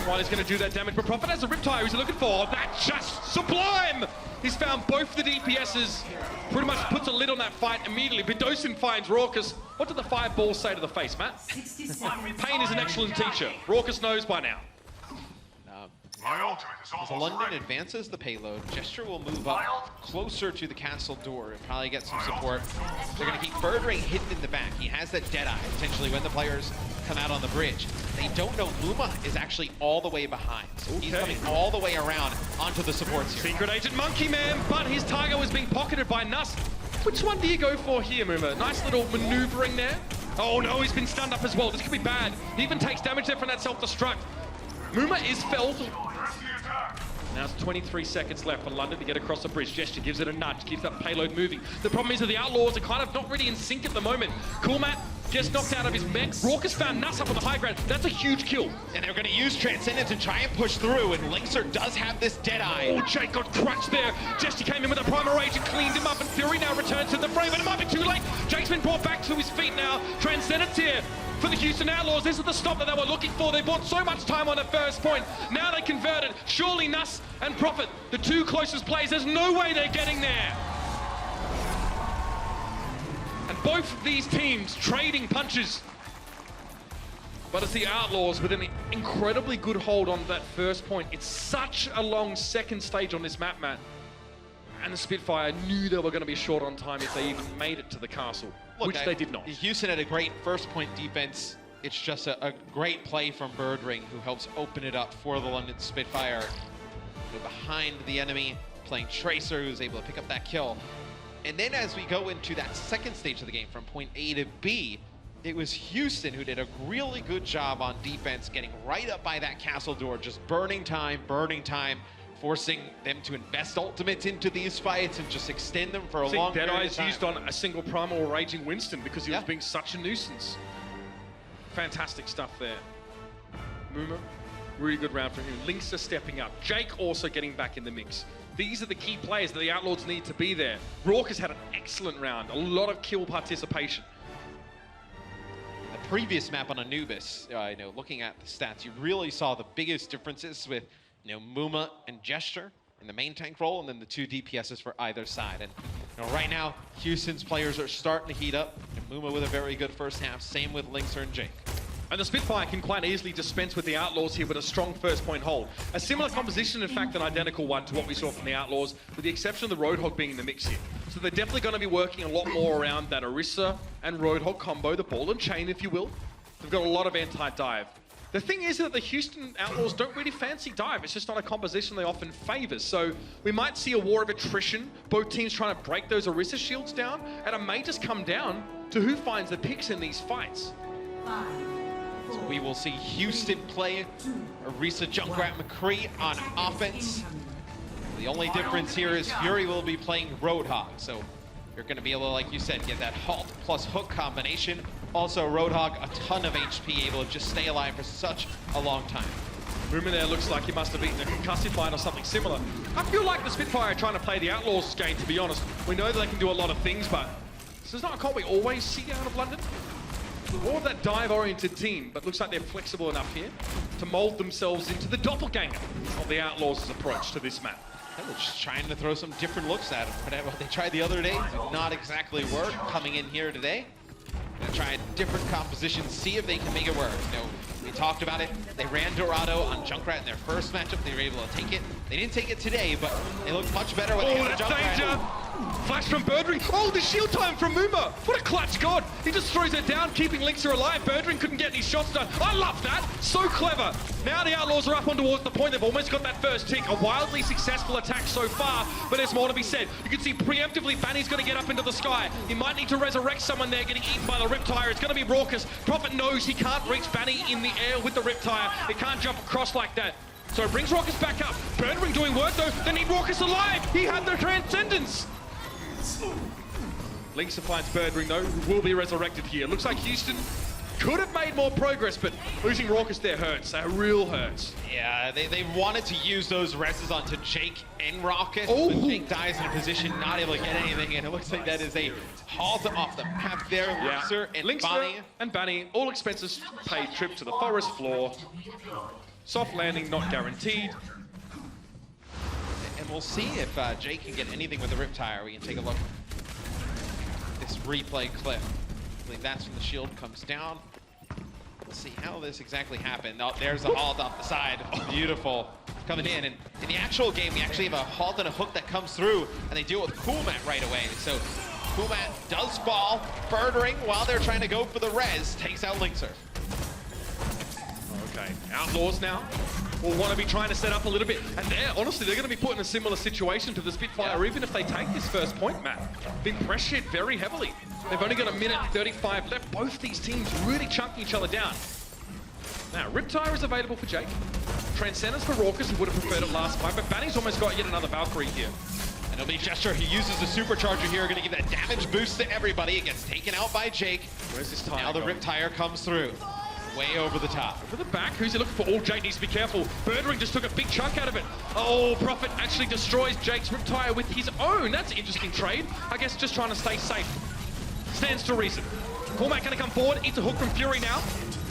While he's going to do that damage, but Prophet has a Riptire he's looking for. That's just sublime! He's found both the DPSs, pretty much puts a lid on that fight immediately. Bedosin finds Raucus. What did the fireball say to the face, Matt? Pain is an excellent teacher. Raucus knows by now. As London advances the payload, Gesture will move up closer to the castle door and probably get some support. They're going to keep Birdring hidden in the back. He has that Deadeye, potentially, when the players come out on the bridge. They don't know Muma is actually all the way behind. So he's coming all the way around onto the supports here. Secret Agent Monkey Man, but his target was being pocketed by Nuss. Which one do you go for here, Muma? Nice little maneuvering there. Oh no, he's been stunned up as well. This could be bad. He even takes damage there from that self-destruct. Muma is felled. Now it's 23 seconds left for London to get across the bridge. Gesture gives it a nudge, keeps that payload moving. The problem is that the Outlaws are kind of not really in sync at the moment. Coolmat gets knocked out of his mech. Raucus found Nuss up on the high ground. That's a huge kill. And they're going to use Transcendence and try and push through, and Linkser does have this Deadeye. Oh, Jake got crushed there. Gesture came in with a Primal Rage and cleaned him up, and Fury now returns to the frame, but it might be too late. Jake's been brought back to his feet now. Transcendence here for the Houston Outlaws. This is the stop that they were looking for. They bought so much time on the first point. Now they converted. Surely Nuss and Prophet, the two closest players, there's no way they're getting there. And both of these teams trading punches. But it's the Outlaws with an incredibly good hold on that first point. It's such a long second stage on this map, Matt. And the Spitfire knew they were going to be short on time if they even made it to the castle, which they did not. Houston had a great first point defense. It's just a great play from Birdring, who helps open it up for the London Spitfire. They're behind the enemy, playing Tracer, who's able to pick up that kill. And then as we go into that second stage of the game, from point A to B, it was Houston who did a really good job on defense, getting right up by that castle door, just burning time, forcing them to invest ultimates into these fights and just extend them for a long period of time. Deadeye's used on a single Primal Raging Winston because he was being such a nuisance. Fantastic stuff there. Muma, really good round for him. Linkser stepping up. Jake also getting back in the mix. These are the key players that the Outlaws need to be there. Raucus had an excellent round, a lot of kill participation. The previous map on Anubis, looking at the stats, you really saw the biggest differences with Muma and Gesture in the main tank role, and then the two DPSs for either side. And right now, Houston's players are starting to heat up, and Muma with a very good first half, same with Linkser and Jake. And the Spitfire can quite easily dispense with the Outlaws here with a strong first point hold. A similar composition, in fact, an identical one to what we saw from the Outlaws, with the exception of the Roadhog being in the mix here. So they're definitely going to be working a lot more around that Orisa and Roadhog combo, the ball and chain, if you will. They've got a lot of anti-dive. The thing is that the Houston Outlaws don't really fancy dive. It's just not a composition they often favor. So we might see a war of attrition, both teams trying to break those Orisa shields down, and it may just come down to who finds the picks in these fights. So we will see Houston play Orisa, Junkrat, McCree on offense. The only difference here is Fury will be playing Roadhog, so you're going to be able to, like you said, get that halt plus hook combination. Also, Roadhog, a ton of HP, able to just stay alive for such a long time. Moomin there looks like he must have eaten a concussive fight or something similar. I feel like the Spitfire are trying to play the Outlaws game, to be honest. We know that they can do a lot of things, but this is not a comp we always see out of London. More of that dive-oriented team, but looks like they're flexible enough here to mold themselves into the doppelganger of the Outlaws' approach to this map. They were just trying to throw some different looks at him. But what they tried the other day did not exactly work. Coming in here today, gonna try a different composition, see if they can make it work. You know, we talked about it. They ran Dorado on Junkrat in their first matchup. They were able to take it. They didn't take it today, but they looked much better when they had Junkrat. Danger! Flash from Birdring. Oh, the shield time from Muma. What a clutch god. He just throws it down, keeping Linkser alive. Birdring couldn't get any shots done. I love that. So clever. Now the Outlaws are up on towards the point. They've almost got that first tick. A wildly successful attack so far, but there's more to be said. You can see preemptively Banny's going to get up into the sky. He might need to resurrect someone there getting eaten by the Riptire. It's going to be Raucous. Prophet knows he can't reach Banny in the air with the Riptire. He can't jump across like that. So it brings Raucous back up. Birdring doing work though. They need Raucous alive. He had the Transcendence. Linkser finds Birdring though, who will be resurrected here. Looks like Houston could have made more progress, but losing Raucous there hurts. That real hurts. Yeah, they wanted to use those reses onto Jake and Raucous, oh, but Jake dies in a position not able to get anything, and it looks like that is a halt off the map there. Linkser and Banny. And Banny, all expenses paid trip to the forest floor. Soft landing not guaranteed. And we'll see if Jake can get anything with the Riptire. We can take a look at this replay clip. I believe that's when the shield comes down. Let's see how this exactly happened. Oh, there's a halt off the side. Oh, beautiful. Coming in. And in the actual game, we actually have a halt and a hook that comes through, and they deal with Coolmat right away. So Coolmat does fall. Birdring, while they're trying to go for the res, takes out Linkser. Okay, Outlaws now will want to be trying to set up a little bit. And honestly, they're going to be put in a similar situation to the Spitfire, even if they take this first point map. Been pressured very heavily. They've only got a minute 35 left. Both these teams really chunking each other down. Now, Riptire is available for Jake. Transcendence for Raucous, who would have preferred it last fight, but Banny's almost got yet another Valkyrie here. And it'll be Gesture. He uses the supercharger here, going to give that damage boost to everybody. It gets taken out by Jake. Where's this tire? Now the Riptire comes through. Way over the top. For the back, who's he looking for? Oh, Jake needs to be careful. Birdring just took a big chunk out of it. Oh, Prophet actually destroys Jake's Riptire with his own. That's an interesting trade. I guess just trying to stay safe. Stands to reason. Cormac going to come forward. Eats a hook from Fury now.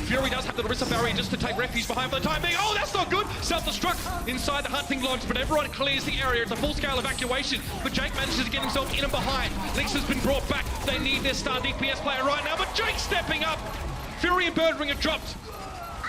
Fury does have the Orisa barrier just to take refuge behind for the time being. Oh, that's not good. Self-destruct inside the hunting lodge, but everyone clears the area. It's a full-scale evacuation, but Jake manages to get himself in and behind. Linkser's been brought back. They need their star DPS player right now, but Jake stepping up. Fury and Birdring have dropped.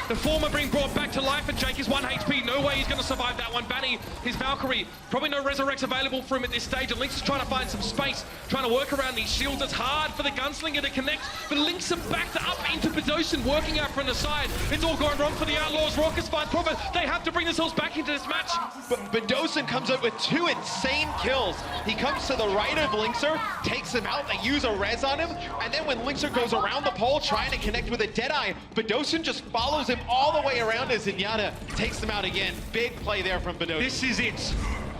The former being brought back to life, and Jake is 1 HP. No way he's going to survive that one. Banny, his Valkyrie, probably no resurrects available for him at this stage, and Lynx is trying to find some space, trying to work around these shields. It's hard for the Gunslinger to connect, but Lynx are backed up into Bedosin, working out from the side. It's all going wrong for the Outlaws. Raucous finds Prophet. They have to bring themselves back into this match. But Bedosin comes up with 2 insane kills. He comes to the right of Linkser, takes him out. They use a res on him, and then when Linkser goes around the pole trying to connect with a Deadeye, Bedosin just follows him all the way around as Zenyatta takes them out again. Big play there from Bedosin. This is it.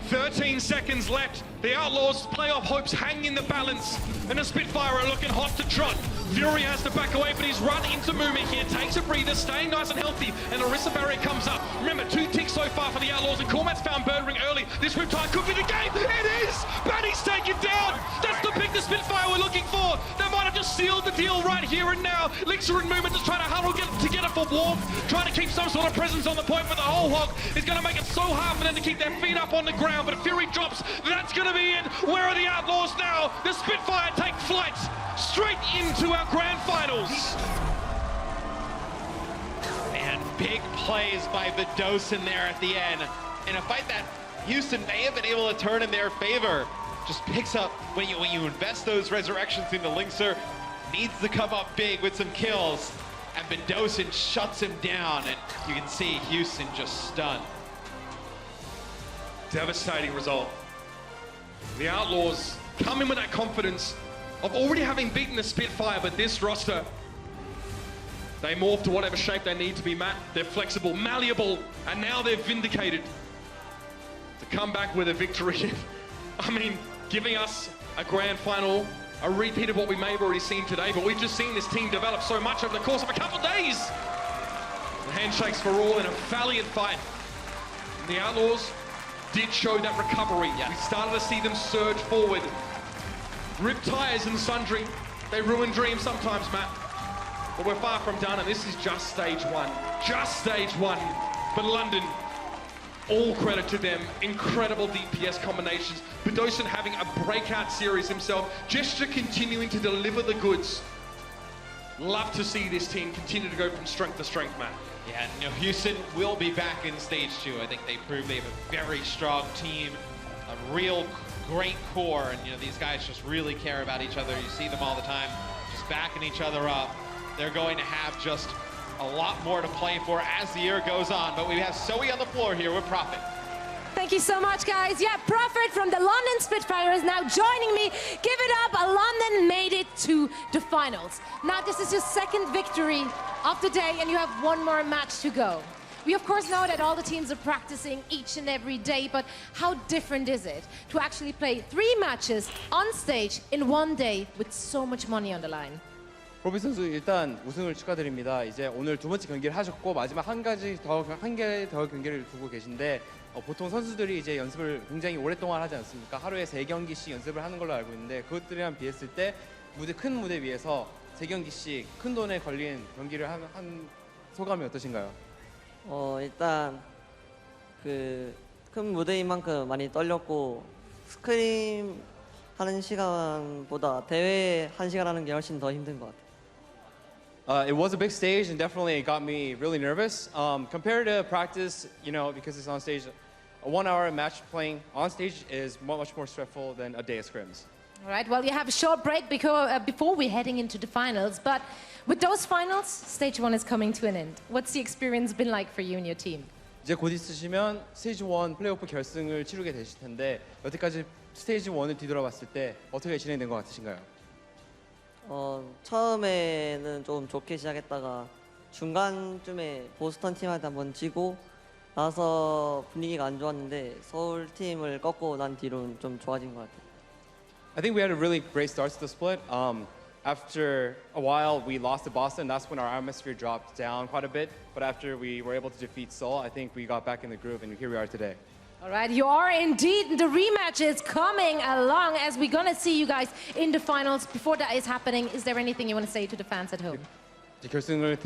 13 seconds left. The Outlaws' playoff hopes hang in the balance, and the Spitfire are looking hot to trot. Fury has to back away, but he's run into Mumi here. Takes a breather, staying nice and healthy, and Orisa barrier comes up. Remember, 2 ticks so far for the Outlaws, and Cormat's found Birdring early. This Riptide could be the game. It is! Banny's taken down. That's the pick the Spitfire were looking for. They might have just sealed the deal right here and now. Linkser and Movement just trying to huddle together for warmth, trying to keep some sort of presence on the point, but the whole hog is going to make it so hard for them to keep their feet up on the ground. But if Fury drops, that's going to be it. Where are the Outlaws now? The Spitfire take flight straight into our grand finals. And big plays by Bedosin there at the end. In a fight that Houston may have been able to turn in their favor. Just picks up, when you invest those resurrections into Linkser, needs to come up big with some kills. And Bedosin shuts him down, and you can see Houston just stunned. Devastating result. The Outlaws come in with that confidence, of already having beaten the Spitfire, but this roster, they morph to whatever shape they need to be, Matt. They're flexible, malleable, and now they're vindicated to come back with a victory. I mean, giving us a grand final, a repeat of what we may have already seen today, but we've just seen this team develop so much over the course of a couple of days. The handshakes for all in a valiant fight. And the Outlaws did show that recovery. We started to see them surge forward. Rip tires and sundry. They ruin dreams sometimes, Matt. But we're far from done, and this is just stage one. Just stage one. But London, all credit to them. Incredible DPS combinations. Bedosian having a breakout series himself. Gesture continuing to deliver the goods. Love to see this team continue to go from strength to strength, Matt. Yeah, and, Houston will be back in stage 2. I think they proved they have a very strong team, a real great core, and these guys just really care about each other. You see them all the time, just backing each other up. They're going to have just a lot more to play for as the year goes on. But we have Zoe on the floor here with Prophet. Thank you so much, guys. Yeah, Prophet from the London Spitfire is now joining me. Give it up. London made it to the finals. Now, this is your second victory of the day, and you have one more match to go. We, of course, know that all the teams are practicing each and every day, but how different is it to actually play 3 matches on stage in one day with so much money on the line? 프로비 선수 일단 우승을 축하드립니다. 이제 오늘 두 번째 경기를 하셨고 마지막 한 개 더 경기를 두고 계신데 보통 선수들이 이제 연습을 굉장히 오랫동안 하지 않습니까? 하루에 3경기씩 연습을 하는 걸로 알고 있는데 그것들이랑 비했을 때 큰 무대 위에서 3경기씩 큰 돈에 걸린 경기를 한 소감이 어떠신가요? 일단 그 큰 무대인 만큼 많이 떨렸고 스크림 하는 시간보다 대회 한 시간 하는 게 훨씬 더 힘든 것 같아요. It was a big stage and definitely got me really nervous. Compared to practice, because it's on stage, a 1-hour match playing on stage is much more stressful than a day of scrims. All right, well, you have a short break before we're heading into the finals, but with those finals, stage 1 is coming to an end. What's the experience been like for you and your team? 이제 곧 있으시면 스테이지 1 플레이오프 결승을 치르게 되실 텐데 여태까지 스테이지 1을 뒤돌아봤을 때 어떻게 진행된 것 같으신가요? 처음에는 좀 좋게 시작했다가 중간쯤에 보스턴 팀한테 한번 지고 나서 분위기가 안 좋았는데 서울 팀을 꺾고 난 뒤로는 좀 좋아진 것 같아요. I think we had a really great start to the split. After a while, we lost to Boston. That's when our atmosphere dropped down quite a bit. But after we were able to defeat Seoul, I think we got back in the groove, and here we are today. All right, you are indeed. The rematch is coming along as we're going to see you guys in the finals. Before that is happening, is there anything you want to say to the fans at home? 결승전을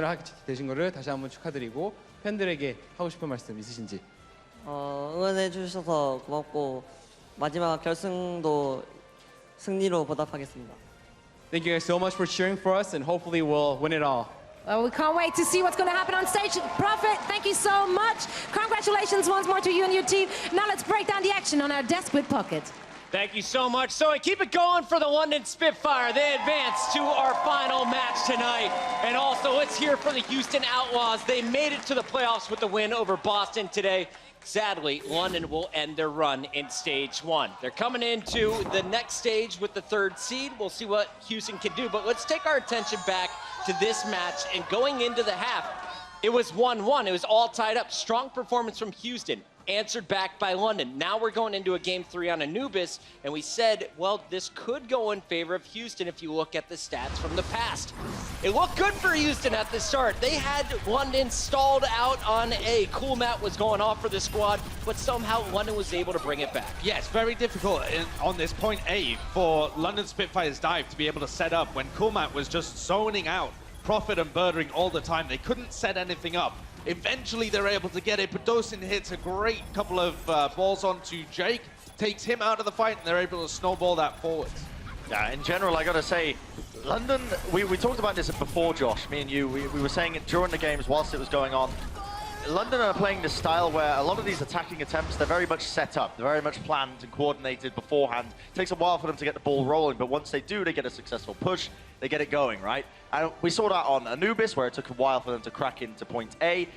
하게 되신 거를 다시 한번 축하드리고 팬들에게 하고 싶은 말씀 있으신지? 응원해 주셔서 고맙고 마지막 결승도 승리로 보답하겠습니다. Thank you guys so much for cheering for us, and hopefully we'll win it all. Well, we can't wait to see what's going to happen on stage. Prophet, thank you so much. Congratulations once more to you and your team. Now let's break down the action on our desk with Pocket. Thank you so much. So keep it going for the London Spitfire. They advance to our final match tonight. And also, let's hear for the Houston Outlaws. They made it to the playoffs with the win over Boston today. Sadly, London will end their run in stage 1. They're coming into the next stage with the 3rd seed. We'll see what Houston can do. But let's take our attention back to this match. And going into the half, it was 1-1. It was all tied up. Strong performance from Houston, answered back by London. Now we're going into a game 3 on Anubis, and we said, well, this could go in favor of Houston if you look at the stats from the past. It looked good for Houston at the start. They had London stalled out on A. Cool Matt was going off for the squad, but somehow London was able to bring it back. Yes, very difficult on this point A for London Spitfire's dive to be able to set up when Cool Matt was just zoning out Prophet and Birdring all the time. They couldn't set anything up. Eventually, they're able to get it. Bedosian hits a great couple of balls onto Jake, takes him out of the fight, and they're able to snowball that forward. Yeah, in general, I got to say, London, we talked about this before, Josh, me and you. We were saying it during the games whilst it was going on. London are playing this style where a lot of these attacking attempts, they're very much set up. They're very much planned and coordinated beforehand. It takes a while for them to get the ball rolling, but once they do, they get a successful push. they get it going, right? And we saw that on Anubis, where it took a while for them to crack into point A.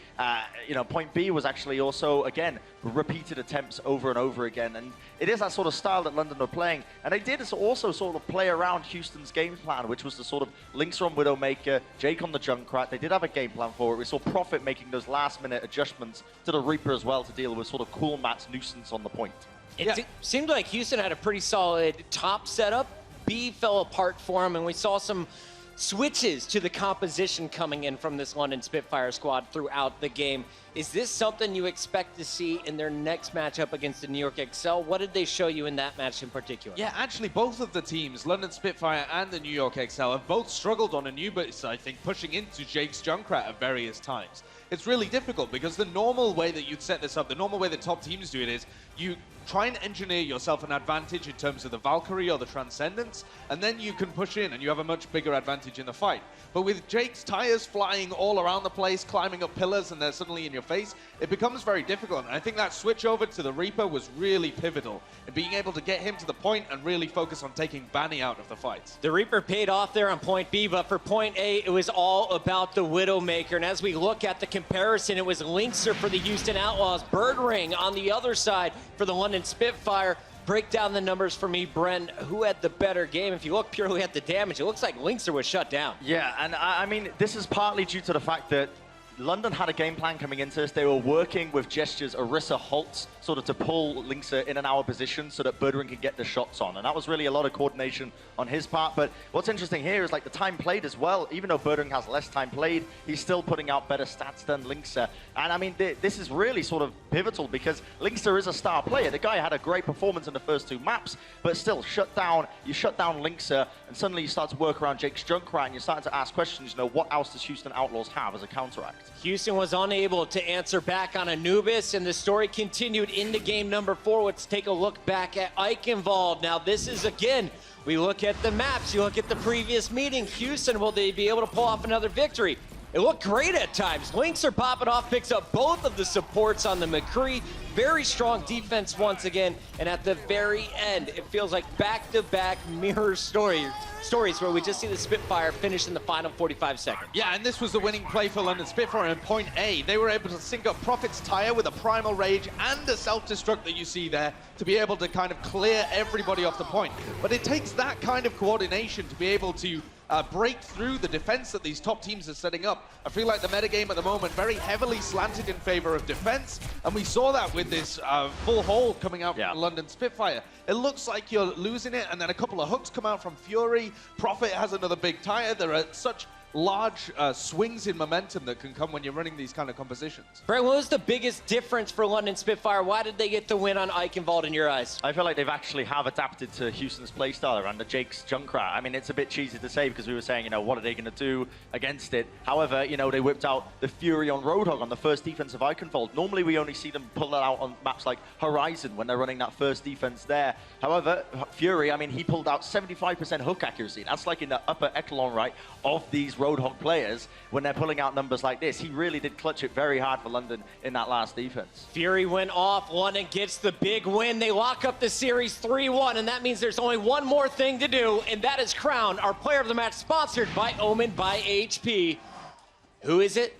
Point B was actually also, again, repeated attempts over and over again. And it is that sort of style that London are playing. And they did also sort of play around Houston's game plan, which was the sort of Linkser on Widowmaker, Jake on the Junkrat. They did have a game plan for it. We saw Prophet making those last-minute adjustments to the Reaper as well to deal with sort of Cool Matt's nuisance on the point. It seemed like Houston had a pretty solid top setup. B fell apart for him, and we saw some switches to the composition coming in from this London Spitfire squad throughout the game. Is this something you expect to see in their next matchup against the New York XL? What did they show you in that match in particular? Yeah, actually, both of the teams, London Spitfire and the New York XL, have both struggled on Anubis, I think, pushing into Jake's Junkrat at various times. It's really difficult because the normal way that you'd set this up, the normal way that top teams do it is you try and engineer yourself an advantage in terms of the Valkyrie or the Transcendence, and then you can push in and you have a much bigger advantage in the fight. But with Jake's tires flying all around the place, climbing up pillars, and they're suddenly in your face, it becomes very difficult. And I think that switch over to the Reaper was really pivotal in being able to get him to the point and really focus on taking Banny out of the fights. The Reaper paid off there on point B, but for point A, it was all about the Widowmaker. And as we look at the comparison, it was Linkser for the Houston Outlaws, Birdring on the other side for the London Spitfire. Break down the numbers for me, Bren. Who had the better game? If you look purely at the damage, it looks like Linkser was shut down. Yeah, and I mean, this is partly due to the fact that London had a game plan coming into this. They were working with gestures, Orisa halts, sort of to pull Linkser in an hour position so that Birdring could get the shots on. And that was really a lot of coordination on his part. But what's interesting here is like the time played as well. Even though Birdring has less time played, he's still putting out better stats than Linkser. And I mean, this is really sort of pivotal because Linkser is a star player. The guy had a great performance in the first two maps, but still you shut down Linkser, and suddenly you start to work around Jake's Junkrat, and you're starting to ask questions, what else does Houston Outlaws have as a counteract? Houston was unable to answer back on Anubis, and the story continued into game number 4. Let's take a look back at Eichenwald. Now, this is, again, we look at the maps, you look at the previous meeting. Houston, will they be able to pull off another victory? It looked great at times. Linkser popping off, picks up both of the supports on the McCree. Very strong defense once again, and at the very end, it feels like back-to-back mirror stories where we just see the Spitfire finish in the final 45 seconds. Yeah, and this was the winning play for London Spitfire in point A. They were able to sync up Prophet's tire with a Primal Rage and a self-destruct that you see there to be able to kind of clear everybody off the point. But it takes that kind of coordination to be able to break through the defense that these top teams are setting up. I feel like the metagame at the moment very heavily slanted in favor of defense, and we saw that with this full hold coming out from London Spitfire. It looks like you're losing it, and then a couple of hooks come out from Fury. Prophet has another big tire. There are such large swings in momentum that can come when you're running these kind of compositions. Brent, what was the biggest difference for London Spitfire? Why did they get the win on Eichenwald in your eyes? I feel like they've actually adapted to Houston's playstyle around the Jake's Junkrat. I mean, it's a bit cheesy to say because we were saying, what are they going to do against it? However, they whipped out the Fury on Roadhog on the first defense of Eichenwald. Normally, we only see them pull that out on maps like Horizon when they're running that first defense there. However, Fury, I mean, he pulled out 75% hook accuracy. That's like in the upper echelon, right, of these Roadhog players when they're pulling out numbers like this. He really did clutch it very hard for London in that last defense. Fury went off. London gets the big win. They lock up the series 3-1, and that means there's only one more thing to do, and that is crown our player of the match, sponsored by Omen by HP. Who is it?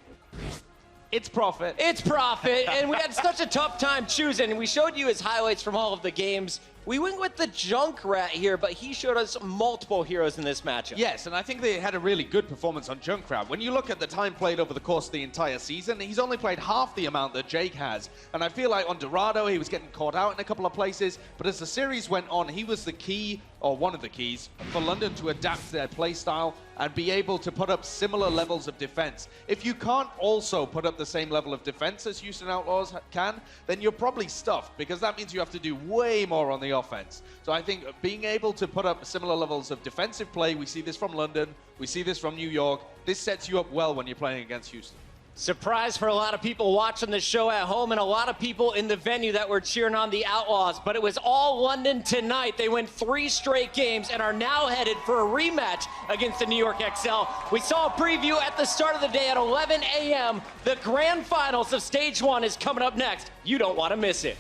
It's Prophet. It's Prophet, and we had such a tough time choosing. We showed you his highlights from all of the games. We went with the Junkrat here, but he showed us multiple heroes in this matchup. Yes, and I think they had a really good performance on Junkrat. When you look at the time played over the course of the entire season, he's only played half the amount that Jake has. And I feel like on Dorado, he was getting caught out in a couple of places, but as the series went on, he was the key, or one of the keys, for London to adapt their play style and be able to put up similar levels of defense. If you can't also put up the same level of defense as Houston Outlaws can, then you're probably stuffed, because that means you have to do way more on the offense. So I think being able to put up similar levels of defensive play, we see this from London, we see this from New York, this sets you up well when you're playing against Houston. Surprise for a lot of people watching the show at home and a lot of people in the venue that were cheering on the Outlaws, but it was all London tonight. They win 3 straight games and are now headed for a rematch against the New York XL. We saw a preview at the start of the day at 11 a.m. The grand finals of Stage 1 is coming up next. You don't want to miss it.